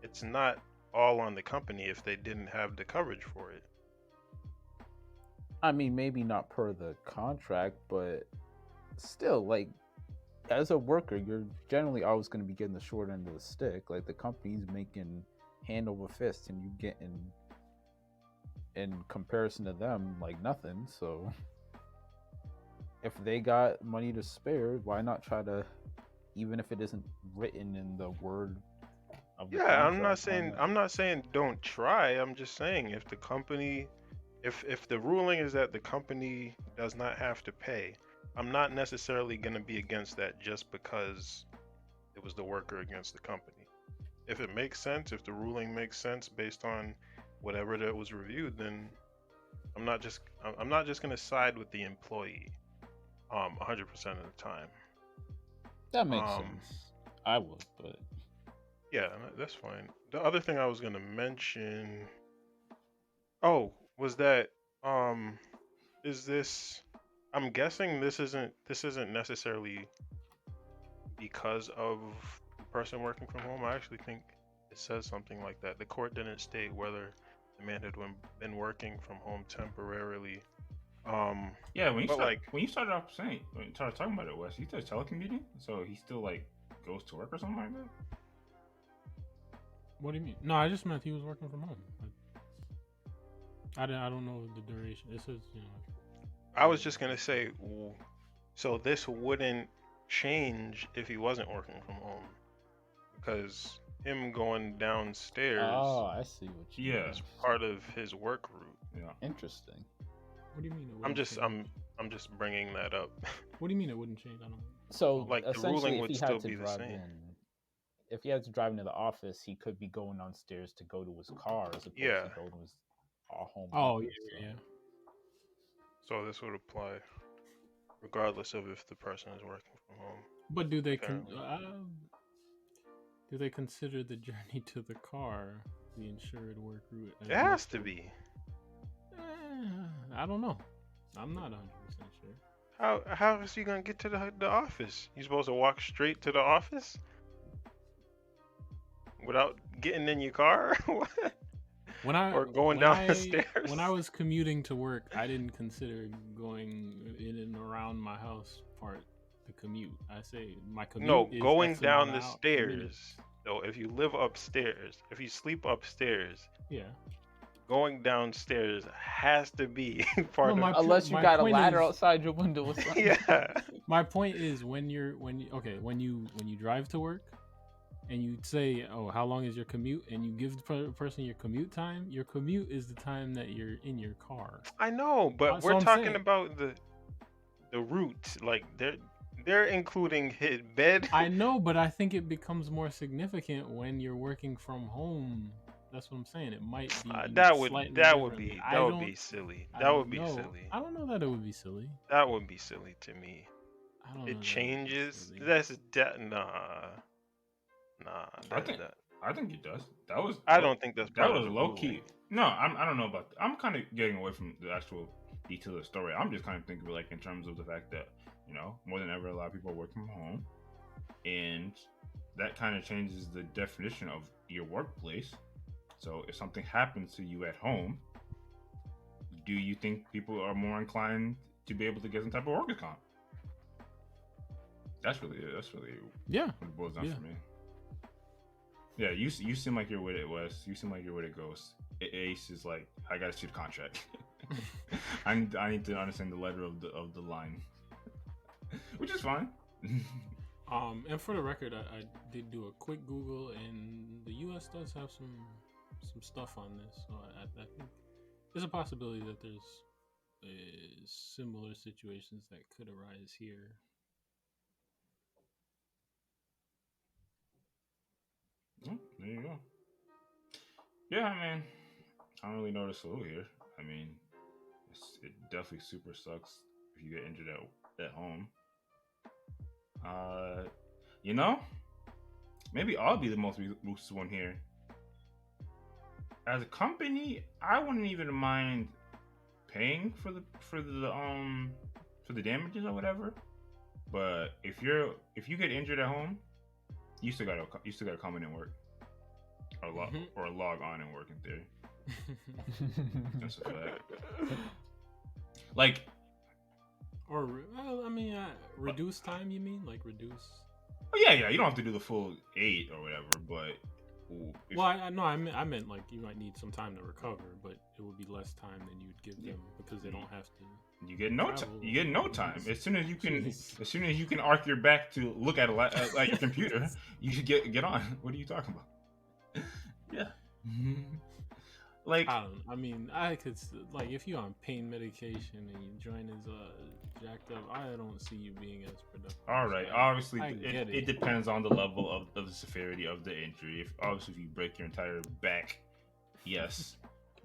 it's not all on the company if they didn't have the coverage for it. I mean, maybe not per the contract, but still, like, as a worker, you're generally always going to be getting the short end of the stick. Like, the company's making hand over fist, and you getting, in comparison to them, like nothing. So, if they got money to spare, why not try to, even if it isn't written in the word of the contract? I'm not saying don't try. I'm just saying if the company, if the ruling is that the company does not have to pay, I'm not necessarily going to be against that just because it was the worker against the company. If it makes sense, if the ruling makes sense based on whatever that was reviewed, then I'm not just going to side with the employee 100% of the time. That makes sense. I would, but yeah, that's fine. The other thing I was going to mention, Oh, was that is this I'm guessing this isn't necessarily because of the person working from home. I actually think it says something like that. The court didn't state whether the man had been working from home temporarily. Um, Yeah, but like, when you started off saying when you started talking about it, Wes, he started telecommuting, so he still like goes to work or something like that. What do you mean? No, I just meant he was working from home. I don't know the duration. It says, I was just gonna say, so this wouldn't change if he wasn't working from home because him going downstairs Oh, I see what you Yeah. is part of his work route. Yeah. Interesting. What do you mean? It I'm wouldn't just change? I'm just bringing that up. What do you mean it wouldn't change? I don't know. So Like, the essentially, ruling if would he still had to be the drive same. in, if he had to drive into the office, he could be going downstairs to go to his car as opposed Yeah. to go to his home. Oh, office, yeah. So this would apply regardless of if the person is working from home. But do they Apparently. do they consider the journey to the car the insured work route? It has to be. I don't know. I'm not 100% sure. How is he gonna get to the office? You supposed to walk straight to the office without getting in your car? What? Or going down the stairs? When I was commuting to work, I didn't consider going in and around my house part the commute. I say my commute No, is going X down amount the of stairs. minutes. So if you live upstairs, if you sleep upstairs, Yeah. going downstairs has to be part No, of. Unless you my got a point ladder is- outside your window or something. Yeah. My point is when you drive to work and you say, "Oh, how long is your commute?" and you give the person your commute time, your commute is the time that you're in your car. I know, but That's we're what I'm talking saying. about the route. Like they're including his bed. I know, but I think it becomes more significant when you're working from home. That's what I'm saying. It might be that would slightly that would differently. be that would be silly. I That don't would be know. silly. I don't know that it would be silly. That would be silly to me. I don't know. It that changes. would be silly. Nah. I think it does. That was. I don't think that's that part was of the low key. ruling. No, I don't know about. I'm kind of getting away from the actual detail of the story. I'm just kind of thinking like in terms of the fact that more than ever a lot of people are working from home, and that kind of changes the definition of your workplace. So if something happens to you at home, do you think people are more inclined to be able to get some type of workers' comp? That's really Yeah. what it boils down Yeah. for me. Yeah, you seem like you're with it, Wes. You seem like you're with it, Ghost. Ace is like, I gotta see the contract. I need to understand the letter of the line, which is fine. And for the record, I did do a quick Google, and the U.S. does have some stuff on this. So I think there's a possibility that there's similar situations that could arise here. Oh, there you go. Yeah, I mean, I don't really know the salute here. I mean, it definitely super sucks if you get injured at home. Maybe I'll be the most ruthless one here. As a company, I wouldn't even mind paying for the damages or whatever. But if you get injured at home, you still gotta come in and work, or log on and work in theory. That's a fact. Like, or reduce time. You mean like reduce? oh yeah, you don't have to do the full 8 or whatever, but I meant like you might need some time to recover, but it would be less time than you'd give them because they don't have to. You get no time. You get no time. As soon as you can, Jeez. as soon as you can arc your back to look at at your computer, you should get on. What are you talking about? Yeah. Like, I could like if you're on pain medication and your joint is jacked up, I don't see you being as productive. all right. So Obviously, I get it depends on the level of the severity of the injury. If you break your entire back, yes.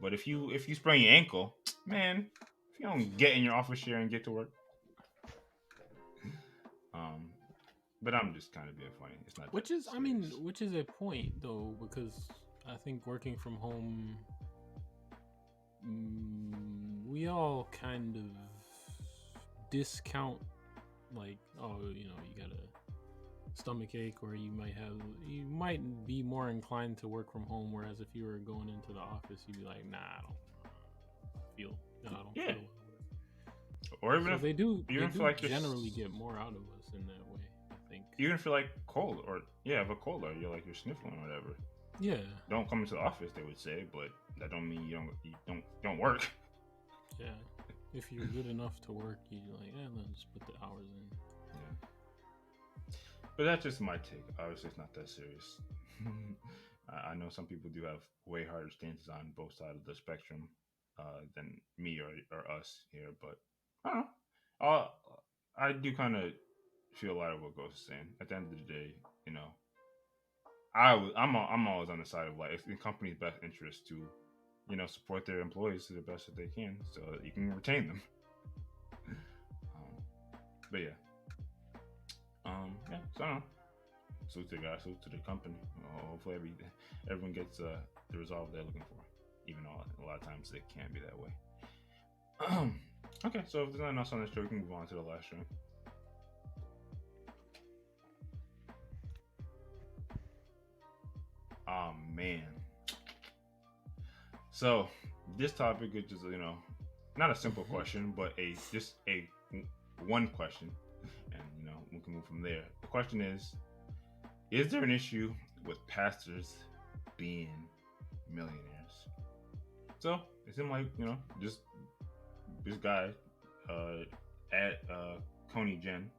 But if you sprain your ankle, man, if you don't get in your office chair and get to work, but I'm just kind of being funny. It's not. Which is a point though, because I think working from home we all kind of discount, like, oh, you got a stomach ache, or you might be more inclined to work from home, whereas if you were going into the office, you'd be like, nah, I don't feel Yeah. feel Or even so if they do feel like generally get more out of us in that way, I think. even if you're like cold, or have a cold, or you're sniffling or whatever. Yeah. Don't come into the office, they would say, but that don't mean you don't work. Yeah. If you're good enough to work, you're like, let's just put the hours in. Yeah. But that's just my take. Obviously, it's not that serious. I know some people do have way harder stances on both sides of the spectrum than me or us here, but I don't know. I do kind of feel a lot of what Ghost is saying. At the end of the day, I'm always on the side of like it's in company's best interest to, support their employees to the best that they can, so that you can retain them. But yeah, so I don't know. Salute to the guys, salute to the company. Hopefully everyone gets the result they're looking for, even though a lot of times it can't be that way. Okay, so if there's nothing else on this show, we can move on to the last show. Oh man. So this topic is just not a simple question, but just a one question, and we can move from there. The question is there an issue with pastors being millionaires? So it seemed like just this guy at Coney Jen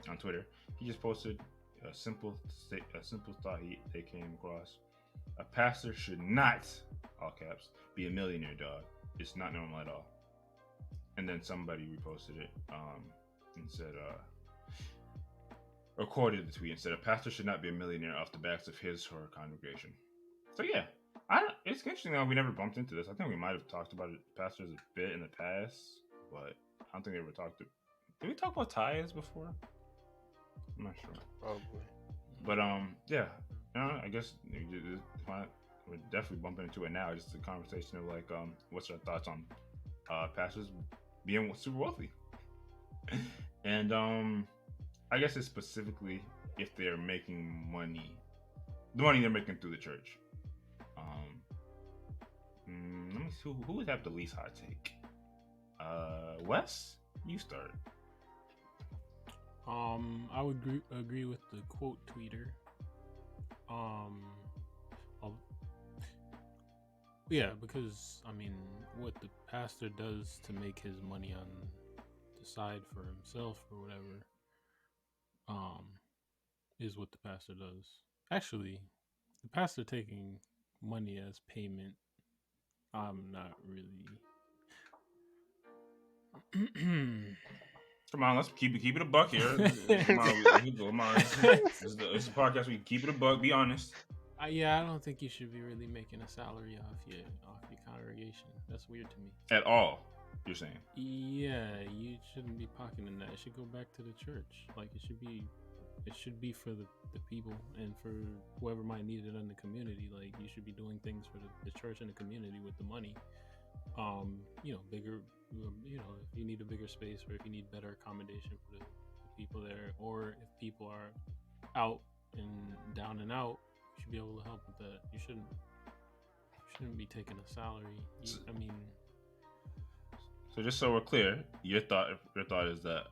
on Twitter, he just posted a simple thought they came across. A pastor should not, all caps, be a millionaire, dog. It's not normal at all. And then somebody reposted it and said, recorded the tweet and said, a pastor should not be a millionaire off the backs of his or her congregation. So yeah, it's interesting that we never bumped into this. I think we might have talked about pastors a bit in the past, but I don't think we ever talked to. Did we talk about tithes before? I'm not sure. Probably. But yeah, I guess we're definitely bumping into it now. Just a conversation of like, what's our thoughts on pastors being super wealthy, and I guess it's specifically if they're making money, the money they're making through the church. Let me see who would have the least hot take. Wes, you start. I would agree with the quote tweeter. Yeah, because what the pastor does to make his money on the side for himself or whatever, is what the pastor does. Actually, the pastor taking money as payment, I'm not really. Come on, let's keep it a buck here. Come on. It's a podcast. We keep it a buck. Be honest. Yeah, I don't think you should be really making a salary off your congregation. That's weird to me. At all, you're saying? Yeah, you shouldn't be pocketing that. It should go back to the church. Like it should be for the people and for whoever might need it in the community. Like you should be doing things for the church and the community with the money. Bigger. If you need a bigger space, or if you need better accommodation for the people there, or if people are out and down and out, you should be able to help with that. You shouldn't be taking a salary. So just so we're clear, your thought is that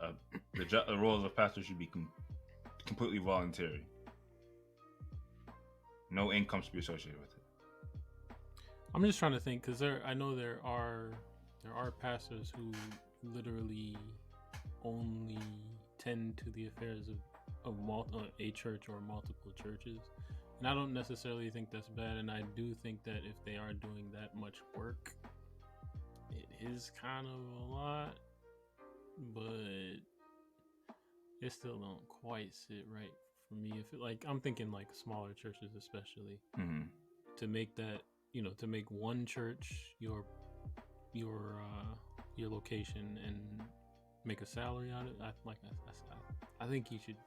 the role of a pastor should be completely voluntary. No income should be associated with it. I'm just trying to think, because I know there are pastors who literally only tend to the affairs of a church or multiple churches, and I don't necessarily think that's bad. And I do think that if they are doing that much work, it is kind of a lot, but it still don't quite sit right for me. I'm thinking like smaller churches, especially, to make that, to make one church your location and make a salary on it. I think you should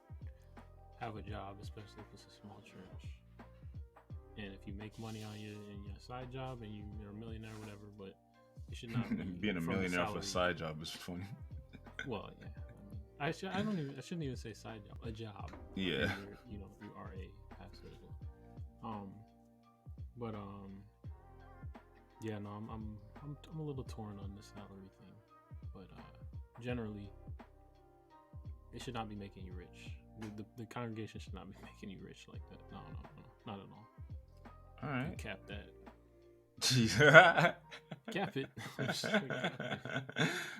have a job, especially if it's a small church. And if you make money on in your side job and you're a millionaire or whatever, but It should not be Being a from millionaire off salary. a side job is funny. Well, yeah. I shouldn't even say side job. A job. Yeah. You are a pastor as well. Yeah, no, I'm a little torn on the salary thing, but generally, it should not be making you rich. The congregation should not be making you rich like that. No, not at all. All right. You cap that. Jeez. Cap it.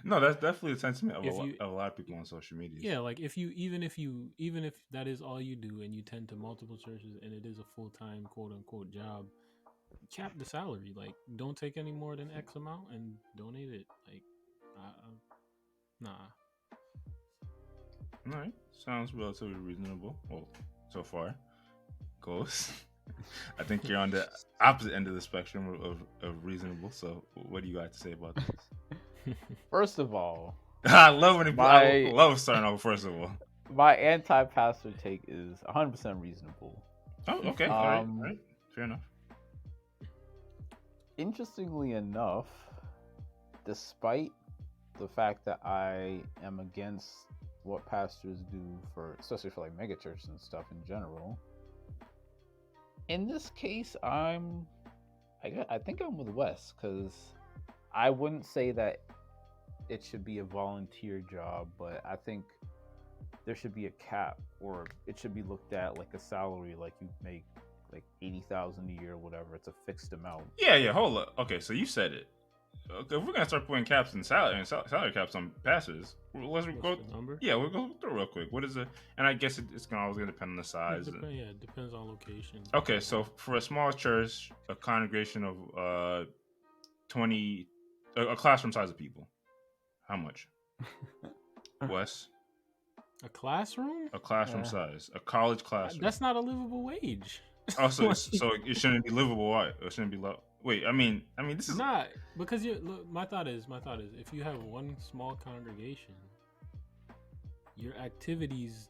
No, that's definitely a sentiment of If a lot of people on social media. Yeah, like even if that is all you do and you tend to multiple churches and it is a full-time quote unquote job, cap the salary. Like, don't take any more than X amount and donate it. Like, nah. All right. Sounds relatively reasonable. Well, so far. Goes. I think you're on the opposite end of the spectrum of reasonable. So, what do you got to say about this? First of all, I love when I love starting off. First of all, my anti-pastor take is 100% reasonable. Oh, okay. All right. Fair enough. Interestingly enough, despite the fact that I am against what pastors do especially for like mega churches and stuff in general, in this case, I think I'm with Wes, because I wouldn't say that it should be a volunteer job, but I think there should be a cap, or it should be looked at like a salary, like you make like $80,000 a year or whatever. It's a fixed amount. Yeah. Hold up. Okay, so you said it. Okay, if we're gonna start putting caps and salary caps on pastors, let's go. The number? Yeah, we'll go through real quick. What is it? And I guess it's always gonna depend on the size. It depends on location. Okay, so for a small church, a congregation of 20, a classroom size of people, how much? Wes? A classroom? A classroom size, a college classroom. That's not a livable wage. Oh, so it shouldn't be livable. Why? It shouldn't be low. Wait, I mean, this is not because my thought is if you have one small congregation, your activities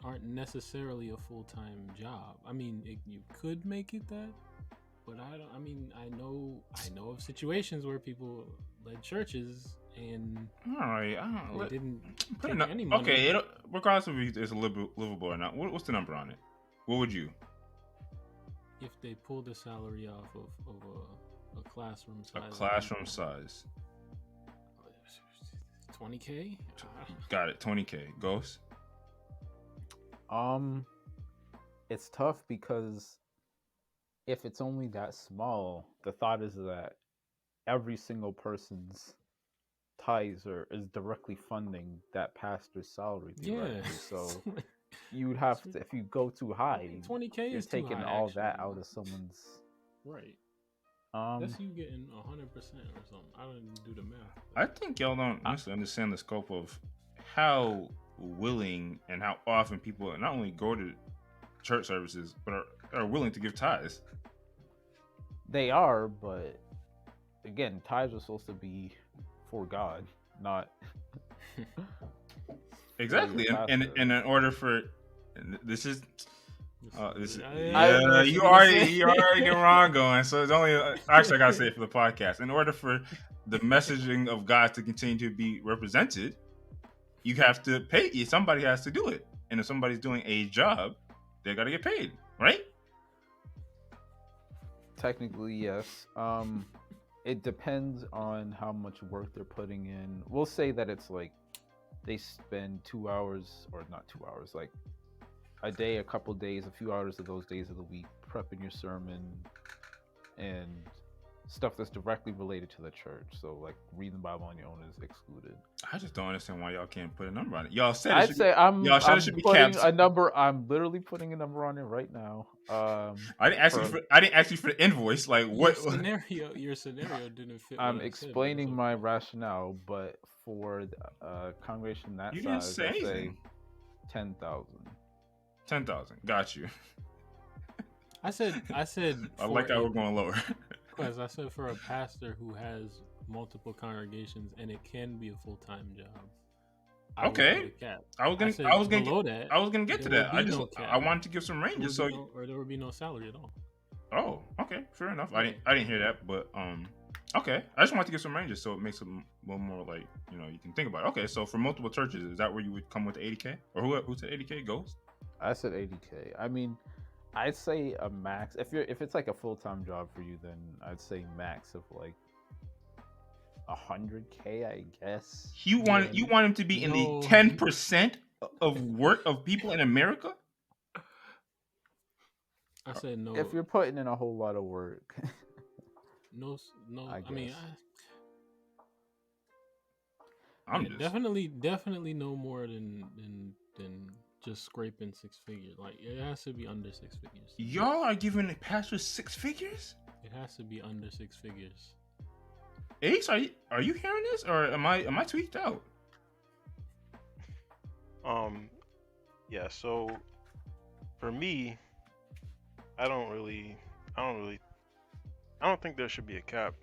aren't necessarily a full-time job. I mean, you could make it that, but I know of situations where people led churches and all right. they didn't put take any money. Okay, regardless of if it's livable or not, what's the number on it? What would you? If they pull the salary off of a classroom size. A classroom size. 20K? Got it. 20K. Ghost? It's tough because if it's only that small, the thought is that every single person's tithes is directly funding that pastor's salary. Yeah. So you'd have to, if you go too high, 20K you're is taking too high, all actually. that out of someone's. Right. That's you getting 100% or something. I don't do the math. I think y'all don't necessarily understand the scope of how willing and how often people not only go to church services, but are willing to give tithes. They are, but again, tithes are supposed to be for God, not exactly. And in order for this is. You already get wrong going. So it's only actually I gotta say it for the podcast. In order for the messaging of God to continue to be represented, you have to pay. Somebody has to do it, and if somebody's doing a job, they gotta get paid, right? Technically, yes. It depends on how much work they're putting in. We'll say that it's like they spend 2 hours, or not 2 hours, like a day, a couple days, a few hours of those days of the week, prepping your sermon and stuff that's directly related to the church. So, like, reading the Bible on your own is excluded. I just don't understand why y'all can't put a number on it. Y'all said it should be capped. A number. I'm literally putting a number on it right now. I didn't ask you for the invoice. Like, what your scenario didn't fit. I'm explaining my rationale, but for a congregation that you size, didn't say say 10,000. 10,000. Got you. I said. I like how we're going lower. Because I said for a pastor who has multiple congregations and it can be a full-time job. I was gonna get to that. I wanted to give some ranges, or there would be no salary at all. Oh, okay, fair enough. I didn't hear that, but Okay, I just want to get some ranges so it makes it a little more like you can think about it. Okay, so for multiple churches, is that where you would come with the 80K or who said 80K? Ghost? I said 80K. I mean, I'd say a max. If it's like a full-time job for you, then I'd say max of like 100K, I guess. You want him to be in the No. 10% of work of people in America? I said no. If you're putting in a whole lot of work. No. I I mean, guess. I'm yeah, just definitely no more than just scraping 6 figures. Like it has to be under 6 figures. y'all are giving the pastors 6 figures? It has to be under 6 figures. Ace, are you hearing this or am I tweaked out? Yeah. So for me, I don't think there should be a cap.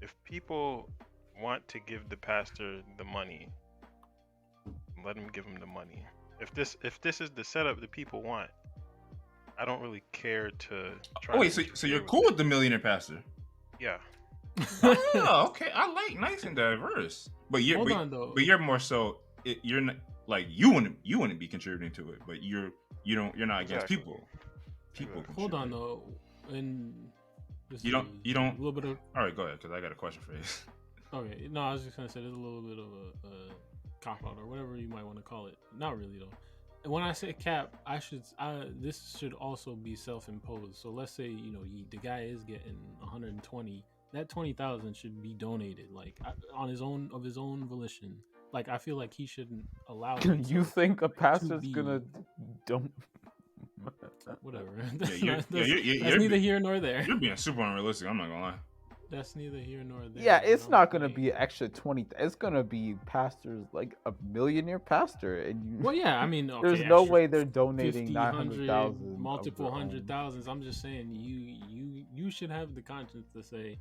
If people want to give the pastor the money, let him give him the money. If this is the setup that people want, I don't really care to try. Oh wait, so you're cool with the millionaire pastor? Yeah. Oh, okay. I like nice and diverse. But Hold on though. But you're more so you're not like you wouldn't be contributing to it, but you're not against Exactly. people. Hold on though, and you don't a little bit of. All right, go ahead because I got a question for you. Okay, no, I was just gonna say there's a little bit of a cop out or whatever you might want to call it. Not really though. And when I say cap, this should also be self-imposed. So let's say the guy is getting 120. That 20,000 should be donated, like on his own volition. Like I feel like he shouldn't allow. You think a pastor's gonna don't? Whatever. Yeah, that's neither here nor there. You're being super unrealistic. I'm not gonna lie. That's neither here nor there. Yeah, it's not gonna be an extra 20. It's gonna be pastors like a millionaire pastor, and well, yeah, I mean, okay, there's no way they're donating 50, 900,000, multiple 100,000s. I'm just saying, you should have the conscience to say,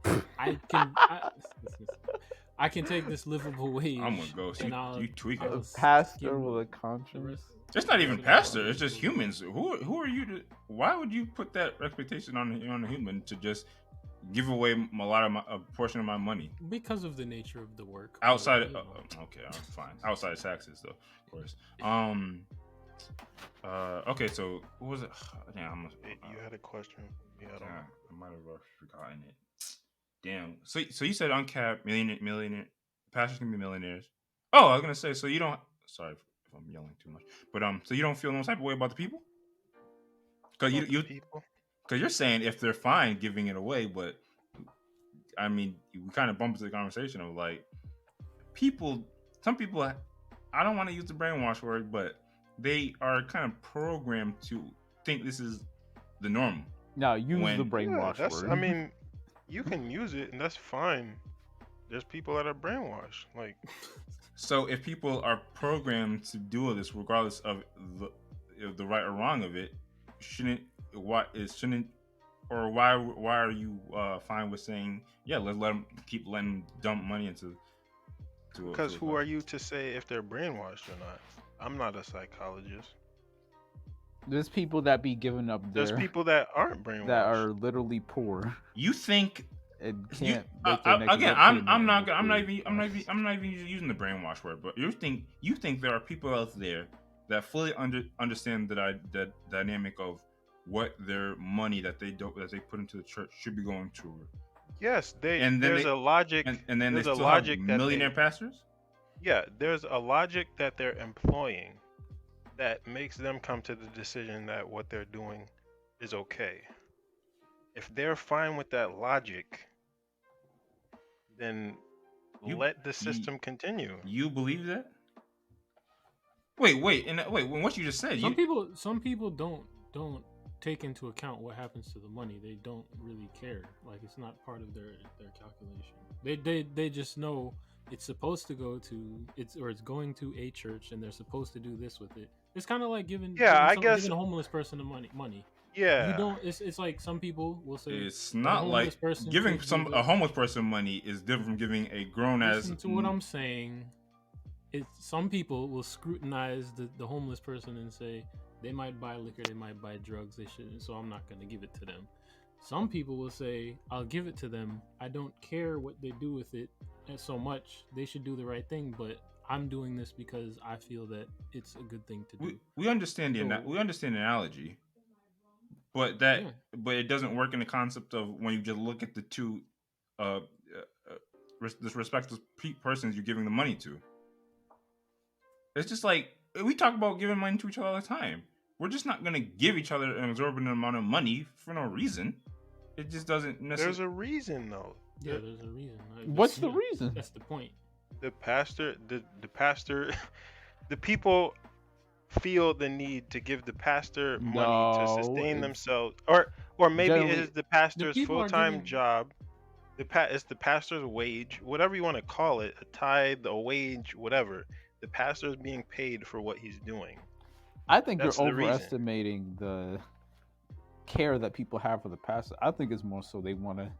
I can take this livable wage. I'm gonna go. You tweaking? A pastor with a conscience. It's not even pastor. It's just humans. Who are you to? Why would you put that expectation on a human to just give away a portion of my money? Because of the nature of the work. Outside, okay, fine. Outside of taxes, though, of course. Okay, so what was it? Damn, you had a question. Yeah, I might have forgotten it. Damn. So you said uncapped millionaire pastors can be millionaires. Oh, I was gonna say. So you don't. Sorry if I'm yelling too much, but so you don't feel no type of way about the people? Because you're saying if they're fine giving it away, but I mean, we kind of bump into the conversation of like some people, I don't want to use the brainwash word, but they are kind of programmed to think this is the norm. No, use the brainwash word. I mean, you can use it and that's fine. There's people that are brainwashed. Like, so if people are programmed to do this, regardless of the right or wrong of it, why are you fine with saying let's let them keep letting dump money into because who are you to say if they're brainwashed or not? I'm not a psychologist. There's people that be giving up there's people that aren't brainwashed that are literally poor. You think and can't again I'm not even using the brainwash word, but you think there are people out there that fully understand the dynamic of what their money that they put into the church should be going to. Yes, there's a logic, and then there's they a still logic have that millionaire pastors. Yeah, there's a logic that they're employing that makes them come to the decision that what they're doing is okay. If they're fine with that logic, then let the system continue. You believe that? Wait, what you just said. Some people don't take into account what happens to the money. They don't really care. Like it's not part of their calculation. They just know it's supposed to go to it's going to a church and they're supposed to do this with it. It's kind of like giving a homeless person money. Yeah. You don't. It's like some people will say it's not like giving a homeless person money is different from giving a grown ass. Listen to what I'm saying. Some people will scrutinize the homeless person and say they might buy liquor, they might buy drugs, they shouldn't. So I'm not going to give it to them. Some people will say, I'll give it to them. I don't care what they do with it so much. They should do the right thing, but I'm doing this because I feel that it's a good thing to do. We understand we understand the analogy, but that Yeah. but it doesn't work in the concept of when you just look at the two uh, this respective persons you're giving the money to. It's just like we talk about giving money to each other all the time. We're just not gonna give each other an exorbitant amount of money for no reason. It just doesn't necessarily. There's a reason though. Yeah, there's a reason. What's the reason? That's the point. The pastor, the people feel the need to give the pastor money to sustain themselves, or maybe it is the pastor's full-time giving... job. It's the pastor's wage, whatever you want to call it, a tithe, a wage, whatever. The pastor is being paid for what he's doing. I think you're overestimating the care that people have for the pastor. I think it's more so they want to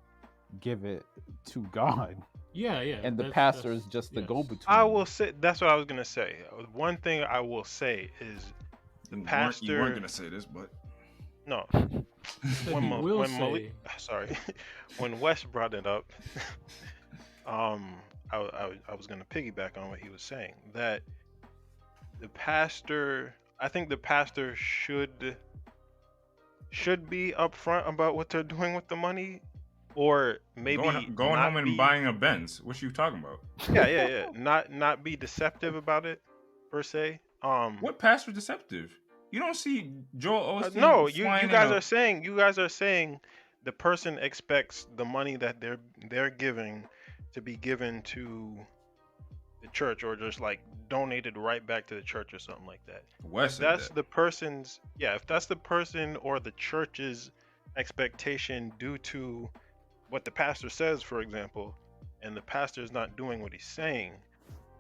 give it to God. Yeah. And the pastor is just the go-between. I will say that's what I was gonna say. One thing I will say is the pastor. You weren't gonna say this, but no. Sorry. When Wes brought it up, I was gonna piggyback on what he was saying. That the pastor, I think the pastor should be upfront about what they're doing with the money, or maybe going home and buying a Benz. What you talking about? Yeah. Not be deceptive about it per se. What pastor deceptive? You don't see Joel Osteen. No, you guys are saying the person expects the money that they're giving to be given to the church, or just like donated right back to the church or something like that. Wes, that's the person's. Yeah, if that's the person or the church's expectation due to what the pastor says, for example, and the pastor is not doing what he's saying,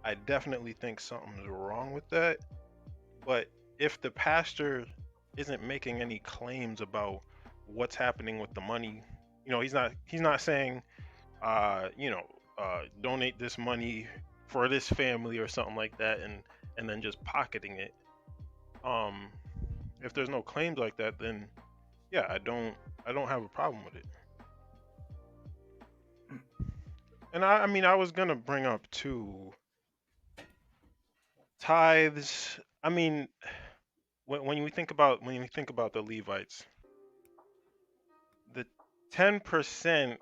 I definitely think something's wrong with that. But if the pastor isn't making any claims about what's happening with the money, he's not saying, donate this money for this family or something like that, and then just pocketing it. If there's no claims like that, then yeah, I don't have a problem with it. And I was gonna bring up too, tithes. I mean, when we think about the Levites, the 10%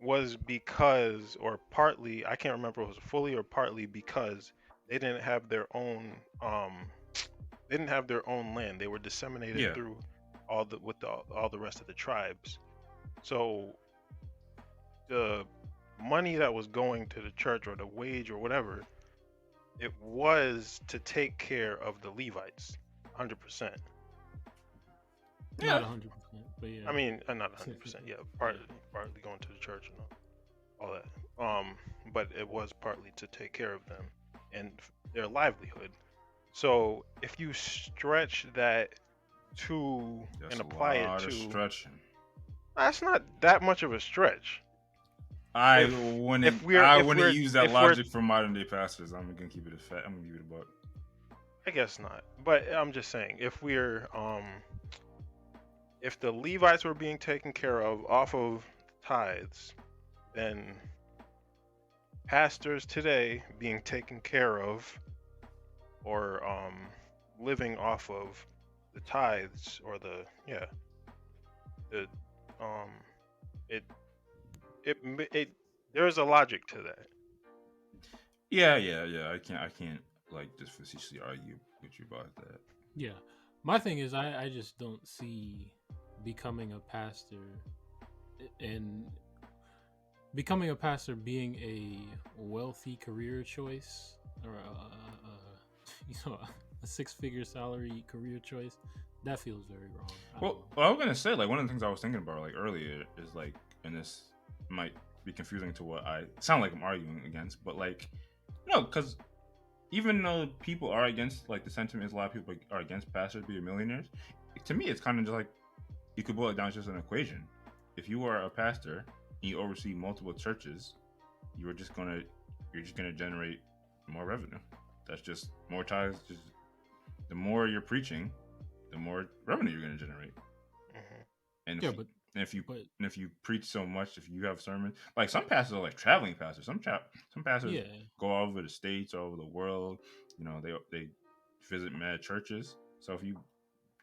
was because, or partly, I can't remember if it was fully or partly because they didn't have their own land. They were disseminated through all the rest of the tribes. So the money that was going to the church, or the wage or whatever, it was to take care of the Levites, 100%. Not 100%, but yeah. I mean, not 100%. Yeah, partly going to the church and all that. But it was partly to take care of them and their livelihood. So if you stretch that and apply it to stretching. That's not that much of a stretch. I wouldn't use that logic for modern day pastors. I'm gonna keep it I'm gonna give it a buck. I guess not, but I'm just saying, if the Levites were being taken care of off of tithes, then pastors today being taken care of or living off of the tithes, or there's a logic to that. Yeah. I can't like just facetiously argue with you about that. Yeah, my thing is, I just don't see becoming a pastor being a wealthy career choice, or a six-figure salary career choice. That feels very wrong. I was gonna say, like, one of the things I was thinking about like earlier is like, and this might be confusing to what I sound like I'm arguing against, but like, no, because even though people are against, like, the sentiment is a lot of people are against pastors being millionaires, to me it's kind of just like, you could boil it down to just an equation. If you are a pastor and you oversee multiple churches, you're just gonna generate more revenue. That's just more tithes. Just the more you're preaching, the more revenue you're gonna generate. Mm-hmm. And yeah, but And if you But and if you preach so much, if you have sermons, like some pastors are like traveling pastors. Some pastors yeah, go all over the states, all over the world. They visit mad churches. So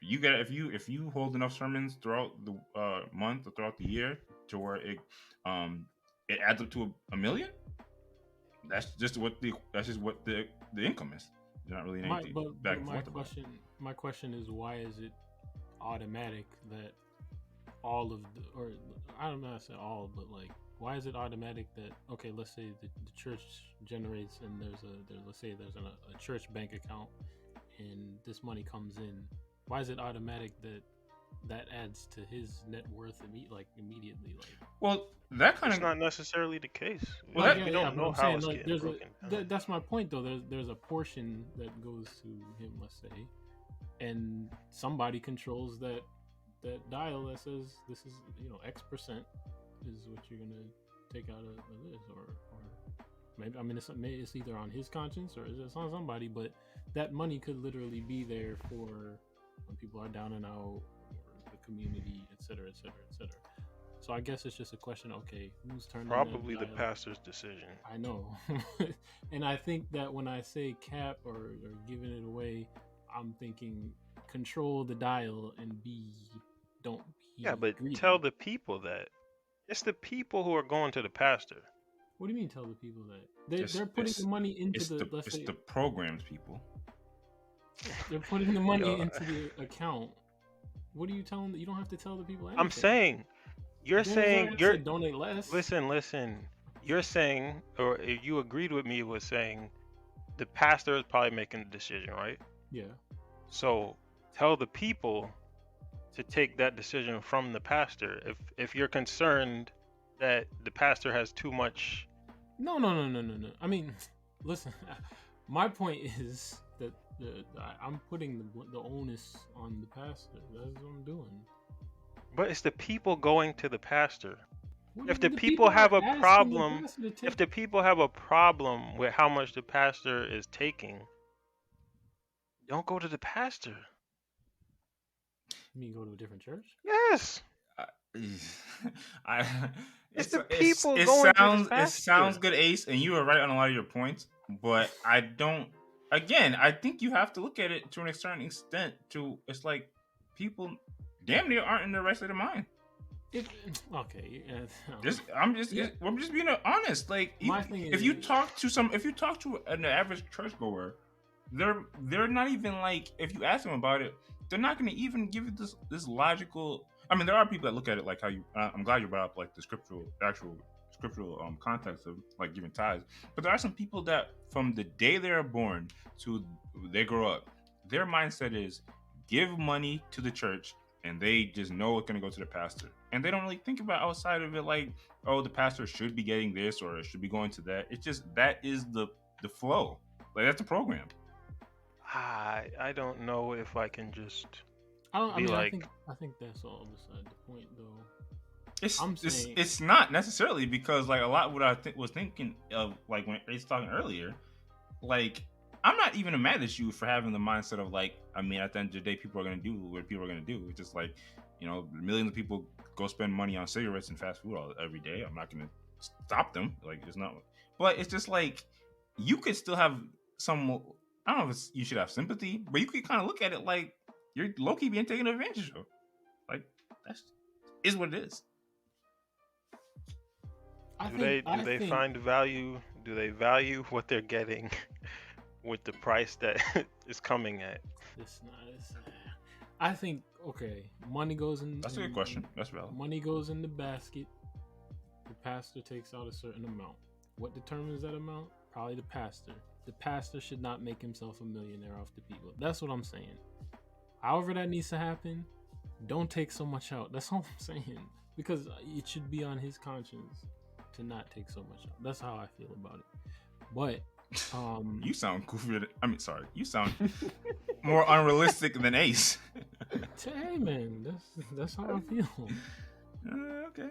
if you hold enough sermons throughout the month or throughout the year to where um it adds up to a million, that's just what the income is. There's not really my anything back but and forth about it. my question is, why is it automatic that all of the, or I don't know, I say all, but like, why is it automatic that, okay, let's say the church generates, and let's say there's a church bank account, and this money comes in, why is it automatic that that adds to his net worth immediately? Like, Well, that kind It's of not necessarily the case. well well, that We yeah, don't but know I'm how saying it's like getting broken down. that's my point though. There's a portion that goes to him, let's say, and somebody controls that dial that says this is X% is what you're gonna take out of this, or maybe, I mean, it's either on his conscience or it's on somebody, but that money could literally be there for when people are down and out, or the community, etc., etc., etc. So I guess it's just a question. Okay, who's turning that Probably the dial? pastor's decision. I know, and I think that when I say cap or giving it away, I'm thinking control the dial and don't Yeah, be but tell greedy. the people that. It's the people who are going to the pastor. What do you mean? Tell the people that it's they're putting the money into the, let's it's say, the programs people. they're putting the money Yo, into the account. What are you telling? You don't have to tell the people I'm anything. saying, you're Danny's saying, already said donate less. listen. You're saying, or if you agreed with me with saying, the pastor is probably making the decision, right? Yeah. So tell the people to take that decision from the pastor. If you're concerned that the pastor has too much. No. I mean, listen. My point is that I'm putting the onus on the pastor. That's what I'm doing. But it's the people going to the pastor. What do you If the mean? The people people have are a asking the problem, pastor to if take. the people have a problem with how much the pastor is taking, don't go to the pastor. You mean go to a different church? Yes, I, I it's the people going to the it sounds pastor. good, Ace, and you are right on a lot of your points. But I don't. Again, I think you have to look at it to an certain extent. It's like people damn near aren't in their right state of mind. Okay. Yeah. I'm just being honest. Like, My thing if is, you talk to an average churchgoer, they're not even like, if you ask them about it, they're not going to even give you this logical. I mean, there are people that look at it like how you. I'm glad you brought up like the actual scriptural context of like giving tithes, but there are some people that from the day they are born to they grow up, their mindset is give money to the church, and they just know it's going to go to the pastor, and they don't really think about outside of it, like, oh, the pastor should be getting this or it should be going to that. It's just that is the flow. Like, that's the program. I don't know if I can just I don't. I be mean, like, I think that's all beside the point, though. It's I'm saying, it's not necessarily, because like a lot of what I was thinking of, like when Ace talking earlier, like, I'm not even mad at you for having the mindset of like, I mean, at the end of the day, people are gonna do what people are gonna do. It's just like, millions of people go spend money on cigarettes and fast food every day. I'm not gonna stop them. Like, it's not, but it's just like you could still have some. I don't know if you should have sympathy, but you could kind of look at it like you're low key being taken advantage of. Like, that's is what it is. do they find value? Do they value what they're getting with the price that is coming at? it's not. I think, okay, money goes in. That's a good question. That's valid. Money goes in the basket. The pastor takes out a certain amount. What determines that amount? Probably the pastor. The pastor should not make himself a millionaire off the people. That's what I'm saying. However that needs to happen, don't take so much out. That's all I'm saying. Because it should be on his conscience to not take so much out. That's how I feel about it. But you sound goofier. I mean, sorry. You sound more unrealistic than Ace. hey man, that's how I feel. Okay.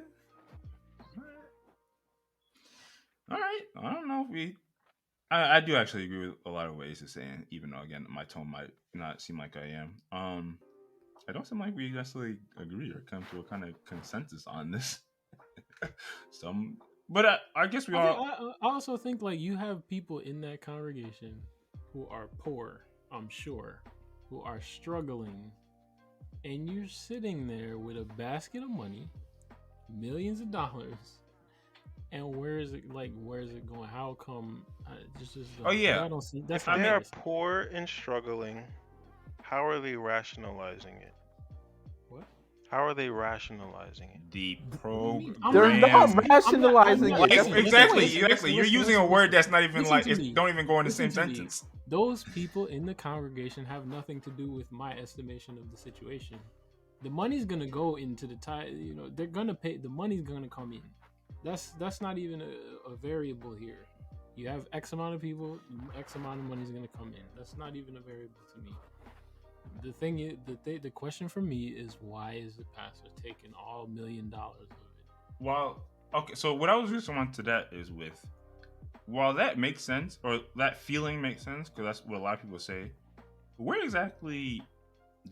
All right. I don't know if I do actually agree with a lot of ways of saying, even though again my tone might not seem like I am. I don't seem like we necessarily agree or come to a kind of consensus on this. Some, but I guess we all. I also think like you have people in that congregation who are poor, I'm sure, who are struggling, and you're sitting there with a basket of money, millions of dollars, and where is it like? Where is it going? How come? Just Oh yeah, I don't see. That's If not they are making sense. poor and struggling, how are they rationalizing it? What? How are they rationalizing it? the What do you mean? They're not I'm rationalizing not. it. That's the exactly, point. exactly. You're using a word that's not even Listen like to it me. don't even go in the Listen same to me. sentence. Those people in the congregation have nothing to do with my estimation of the situation. The money's gonna go into the tithe. You know, they're gonna pay. The money's gonna come in. That's not even a variable here. You have X amount of people, X amount of money is gonna come in. That's not even a variable to me. The thing is, the question for me is why is the pastor taking all $1 million of it? Well, okay. So what I was responding to that is with, while that makes sense or that feeling makes sense because that's what a lot of people say. Where exactly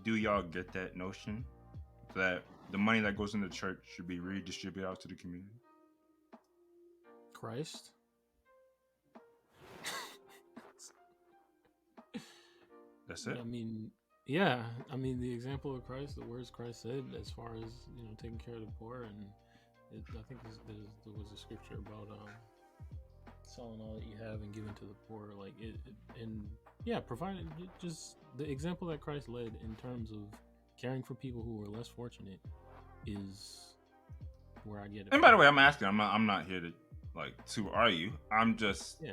do y'all get that notion that the money that goes into the church should be redistributed out to the community? Christ. That's it. I mean, yeah. I mean, the example of Christ, the words Christ said, as far as taking care of the poor, and I think there was a scripture about selling all that you have and giving to the poor, like and yeah, providing just the example that Christ led in terms of caring for people who are less fortunate is where I get it. And by the way, I'm asking. I'm not here to to argue. I'm just. Yeah.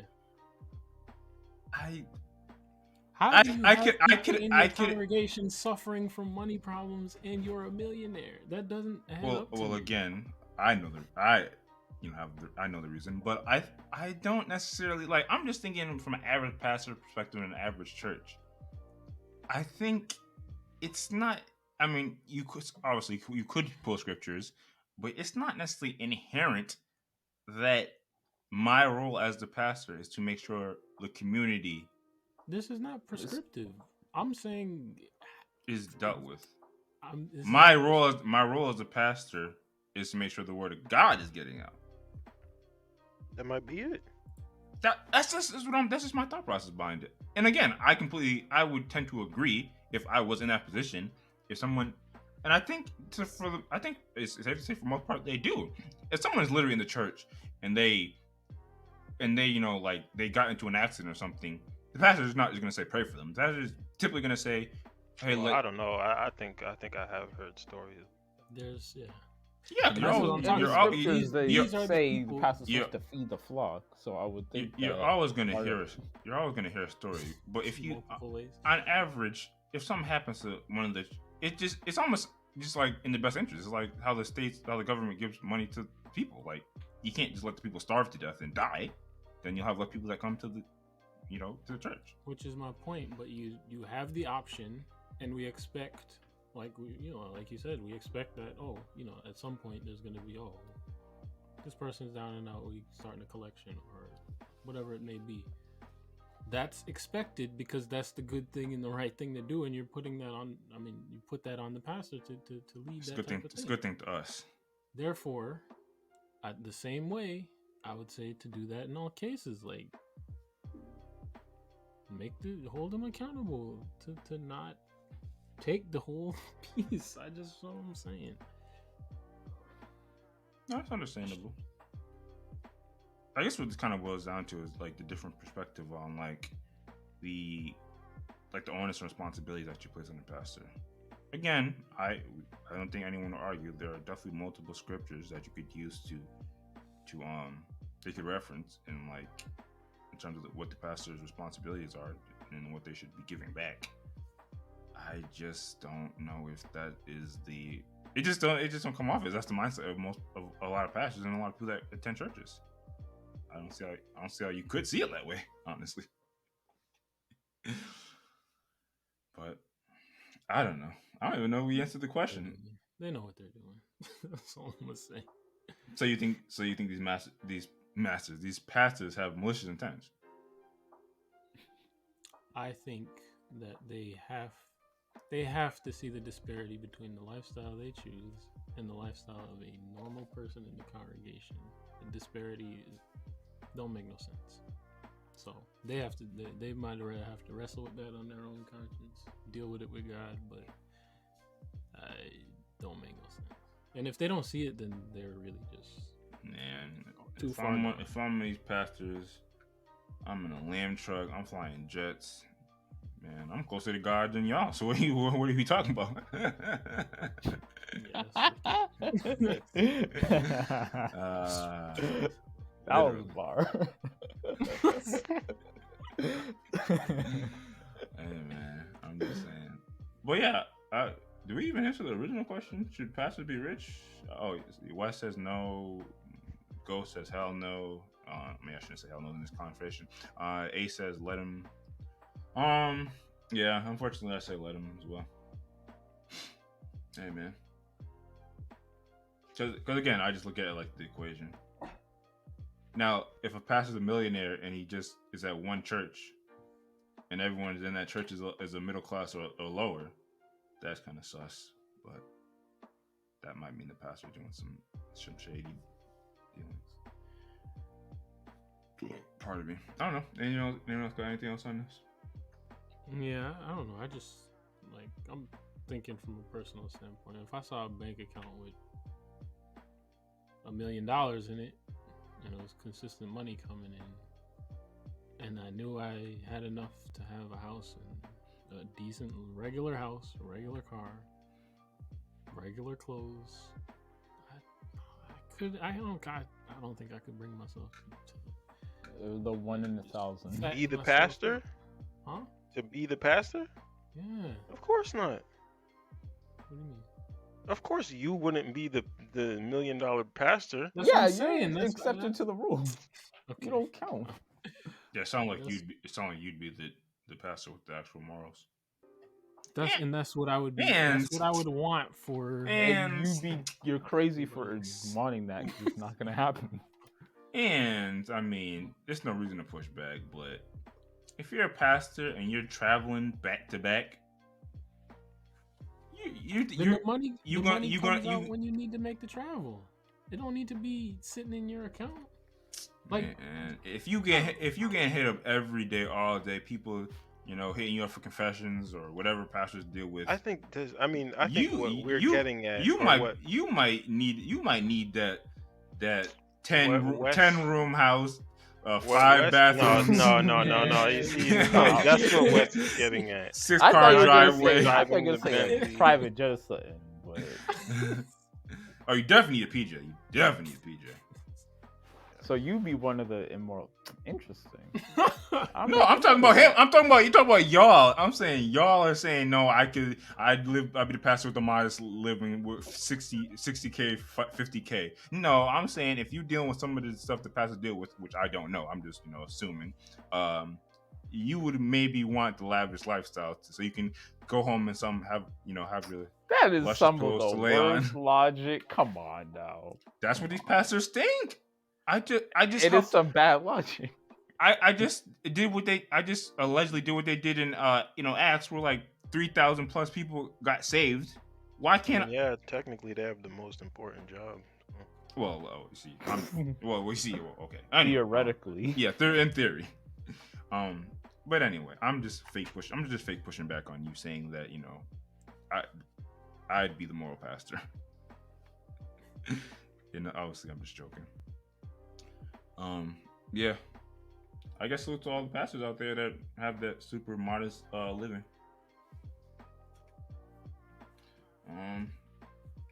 I could in your could congregation suffering from money problems and you're a millionaire? That doesn't add up to me. again, I know I know the reason, but I don't necessarily I'm just thinking from an average pastor perspective in an average church. I think it's not. I mean, you could obviously you could pull scriptures, but it's not necessarily inherent that my role as the pastor is to make sure the community This is not prescriptive. I'm saying is dealt with. my My role as a pastor is to make sure the word of God is getting out. That might be it. That's just my thought process behind it. And again, I would tend to agree if I was in that position. If someone, and I think I think it's safe to say for most part they do. If someone is literally in the church and they they got into an accident or something, the pastor is not just going to say pray for them. The pastor is typically going to say, "Hey, I don't know. I think I have heard stories. There's yeah, That's what I'm talking about. Scriptures they These are the say people- the pastor's supposed to feed the flock, so I would think you're always going to hear a story. But if you, multiple ways. on average, if something happens to one of the, it's almost just like in the best interest. It's like how the government gives money to people. Like you can't just let the people starve to death and die. Then you'll have less people that come to the, to the church. Which is my point. But you have the option, and we expect, like you said, we expect that. At some point there's going to be this person's down and out. We starting a collection or whatever it may be. That's expected because that's the good thing and the right thing to do, and you're putting that on. I mean, you put that on the pastor to lead It's that good type thing. of thing. It's a good thing to us. Therefore, the same way, I would say to do that in all cases, like hold them accountable to not take the whole piece. That's what I'm saying. That's understandable. I guess what this kind of boils down to is the different perspective on the onus and responsibility that you place on the pastor. Again, I don't think anyone will argue there are definitely multiple scriptures that you could use to they could reference in terms of what the pastor's responsibilities are and what they should be giving back. I just don't know if that is it just don't come off as that's the mindset of a lot of pastors and a lot of people that attend churches. I don't see how you could see it that way, honestly. But I don't know. I don't even know if we answered the question. They know what they're doing. That's all I'm gonna say. So you think these pastors have malicious intent? I think that they have they have to see the disparity between the lifestyle they choose and the lifestyle of a normal person in the congregation. The disparity don't make no sense. So they have to. They might rather have to wrestle with that on their own conscience, deal with it with God, but don't make no sense. And if they don't see it, then they're really just too far. If I'm these pastors, I'm in a lamb truck. I'm flying jets. Man, I'm closer to God than y'all. So what are you talking about? That was a bar. Hey man, I'm just saying. But yeah, do we even answer the original question? Should pastors be rich? Oh, West says no. Ghost says hell no. I shouldn't say hell no in this conversation. A says let him. Yeah, unfortunately, I say let him as well. Hey man, because again, I just look at it like the equation. Now, if a pastor's a millionaire and he just is at one church, and everyone in that church is a middle class or lower, that's kind of sus. But that might mean the pastor doing some shady dealings. Pardon me. I don't know. Anyone else got anything else on this? Yeah, I don't know. I just I'm thinking from a personal standpoint. If I saw a bank account with $1 million in it, and it was consistent money coming in, and I knew I had enough to have a house and a decent regular house, a regular car, regular clothes, I don't think I could bring myself to the 1 in 1,000. Be the pastor? Huh? To be the pastor? Yeah. Of course not. What do you mean? Of course you wouldn't be the $1 million pastor. That's what I'm You're saying. That's accepted to the rule. Okay. You don't count. Yeah, it sounds like you'd be the pastor with the actual morals. That's what I would be. And, that's what I would want for. And you're crazy for wanting that because it's not gonna happen. And I mean, there's no reason to push back, but if you're a pastor and you're traveling back to back, the money comes out when you need to make the travel. It don't need to be sitting in your account. Like, man, if you get hit up every day, all day, people, hitting you up for confessions or whatever pastors deal with. I think what we're getting at. You might need that 10 room house. 5 bathrooms. No. You see, that's what Wes is getting at. 6-car driveway. I think it's like private jet or something. But... Oh, you definitely need a PJ. So you be one of the immoral. Interesting. No, I'm talking about him. You talking about y'all. I'm saying y'all are saying no. I'd be the pastor with the modest living with 60K, 50K. No, I'm saying if you're dealing with some of the stuff the pastors deal with, which I don't know, I'm just assuming. You would maybe want the lavish lifestyle so you can go home and have really. That is some of the worst logic. Come on now. That's what these pastors think. It is some bad logic. I just allegedly did what they did in Acts, where like 3,000 plus people got saved. Why can't? Yeah, technically they have the most important job. Well, we see. Okay. Anyway, theoretically. Yeah, in theory. But anyway, I'm just fake pushing back on you, saying that I'd be the moral pastor. Obviously, I'm just joking. Yeah. I guess salute to all the pastors out there that have that super modest living.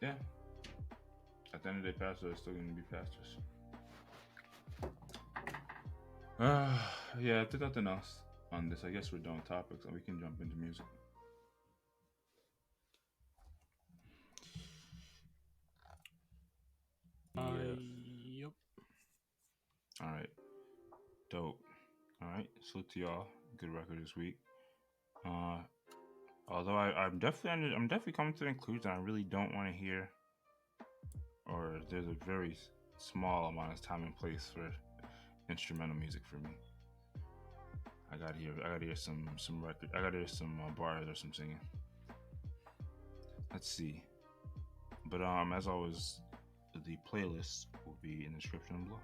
Yeah. At the end of the day, pastors are still going to be pastors. Yeah, there's nothing else on this. I guess we're done with topics and we can jump into music. Yep. All right. Dope. All right. Salute to y'all. Good record this week. Although I'm definitely coming to the conclusion I really don't want to hear, or there's a very small amount of time and place for instrumental music for me. I gotta hear some record. I gotta hear some bars or some singing. let's see. But as always, the playlist will be in the description below.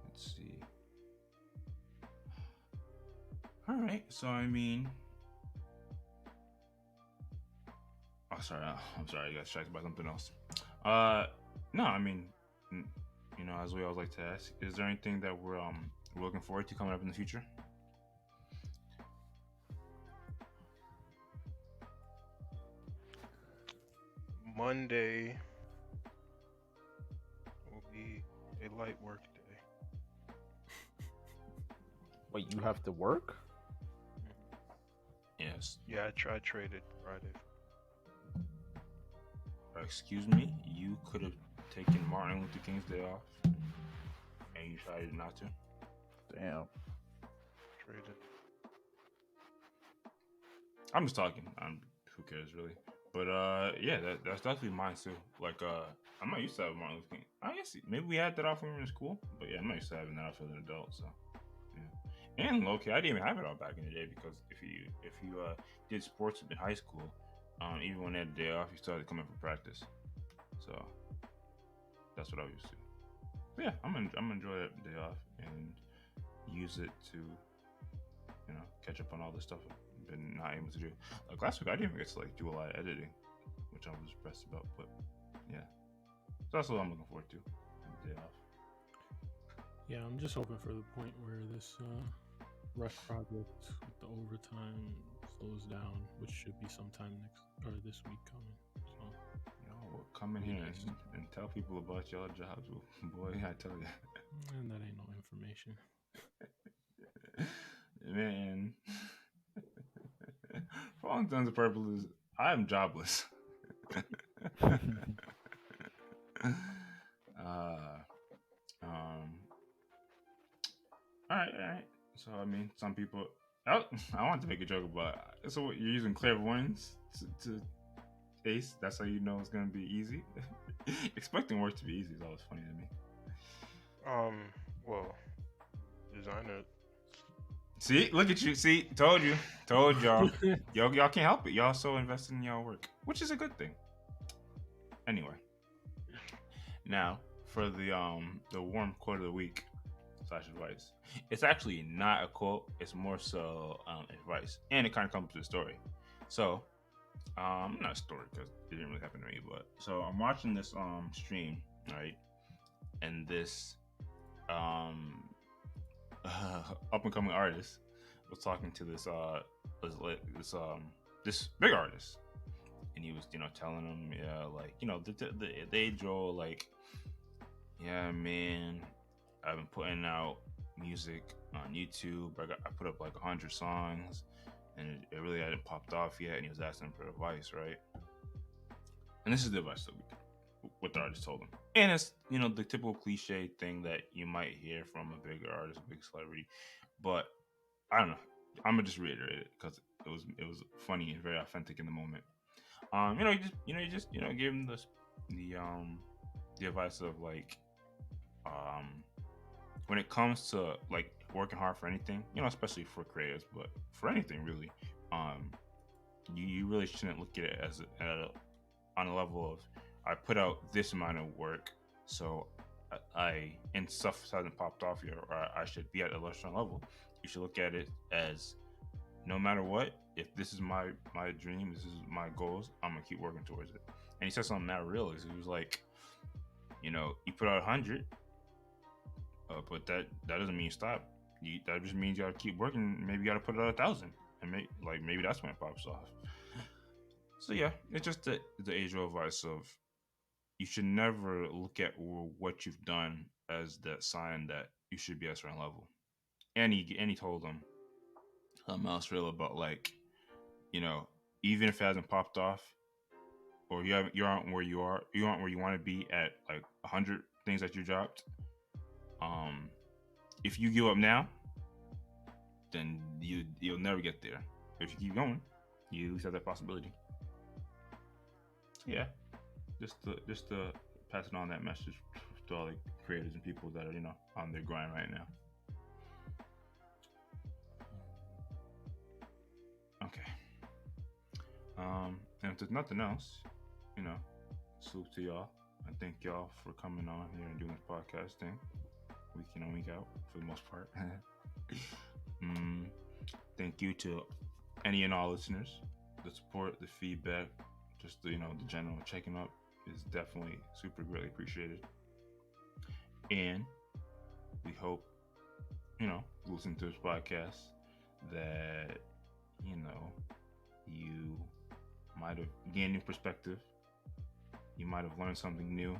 Let's see. All right. So I mean, oh sorry, I'm sorry. I got distracted by something else. No, I mean, as we always like to ask, is there anything that we're looking forward to coming up in the future? Monday will be a light work day. Wait, you have to work? Yes. Yeah, I traded Friday. Excuse me. You could have taken Martin Luther King's day off, and you decided not to. Damn. Traded. I'm just talking. Who cares really? But yeah, that's definitely mine too. Like I'm not used to having Martin Luther King. I guess maybe we had that off when we were in school, but yeah, I'm not used to having that off as an adult. So yeah. And low-key, I didn't even have it all back in the day because if you did sports in high school, even when they had a day off, you still had to come in for practice. So that's what I used to. But yeah, I'm gonna enjoy that day off and use it to catch up on all the stuff I've been not able to do. Like last week, I didn't even get to like do a lot of editing, which I was depressed about. But yeah, so that's what I'm looking forward to. The day off. Yeah, I'm just hoping for the point where this rush project with the overtime slows down, which should be sometime this week coming. So We'll come in here and tell people about your jobs. Boy, I tell you. And that ain't no information. Man, for all intents and purposes, I am jobless. All right. So I mean, some people. I want to make a joke about. So you're using clairvoyance to ace. That's how you know it's gonna be easy. Expecting work to be easy is always funny to me. Well, designer. See, look at you. See, told y'all. y'all can't help it. Y'all so invested in y'all work, which is a good thing. Anyway, now for the warm quote of the week / advice. It's actually not a quote. It's more so advice, and it kind of comes to the story. So, not a story because it didn't really happen to me, but so I'm watching this stream, right, and this up and coming artist was talking to this big artist, and he was telling him the age old yeah man, I've been putting out music on YouTube. I put up like 100 songs, and it really hadn't popped off yet. And he was asking for advice, right? And this is the advice that what the artist told him. And it's the typical cliche thing that you might hear from a bigger artist, a big celebrity. But I don't know. I'm gonna just reiterate it because it was funny and very authentic in the moment. You just give him the advice of when it comes to like working hard for anything, especially for creators, but for anything really, you really shouldn't look at it as on a level of I put out this amount of work, so and stuff hasn't popped off yet, or I should be at a certain level. You should look at it as no matter what, if this is my dream, this is my goals, I'm gonna keep working towards it. And he said something not real. He was like, you put out 100. But that doesn't mean you stop. That just means you gotta keep working. Maybe you gotta put it at 1,000, and maybe that's when it pops off. So yeah, it's just the age-old advice of you should never look at what you've done as that sign that you should be at a certain level. And he told him something else real about even if it hasn't popped off, or you aren't where you are, you aren't where you want to be at 100 things that you dropped. If you give up now, then you'll never get there. If you keep going, you at least have that possibility. So yeah, just to pass it on that message to all the creators and people that are on their grind right now. Okay. And if there's nothing else, you know, salute to y'all. I thank y'all for coming on here and doing this podcast thing, week in and week out for the most part. Thank you to any and all listeners. The support, the feedback, just the, the general checking up is definitely super greatly appreciated. And we hope, listen to this podcast that, you might have gained new perspective. You might have learned something new,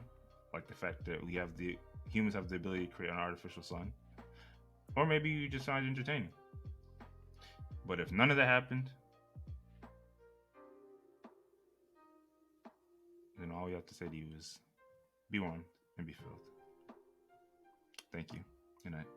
like the fact that humans have the ability to create an artificial sun. Or maybe you just found it entertaining. But if none of that happened, then all we have to say to you is be warmed and be filled. Thank you. Good night.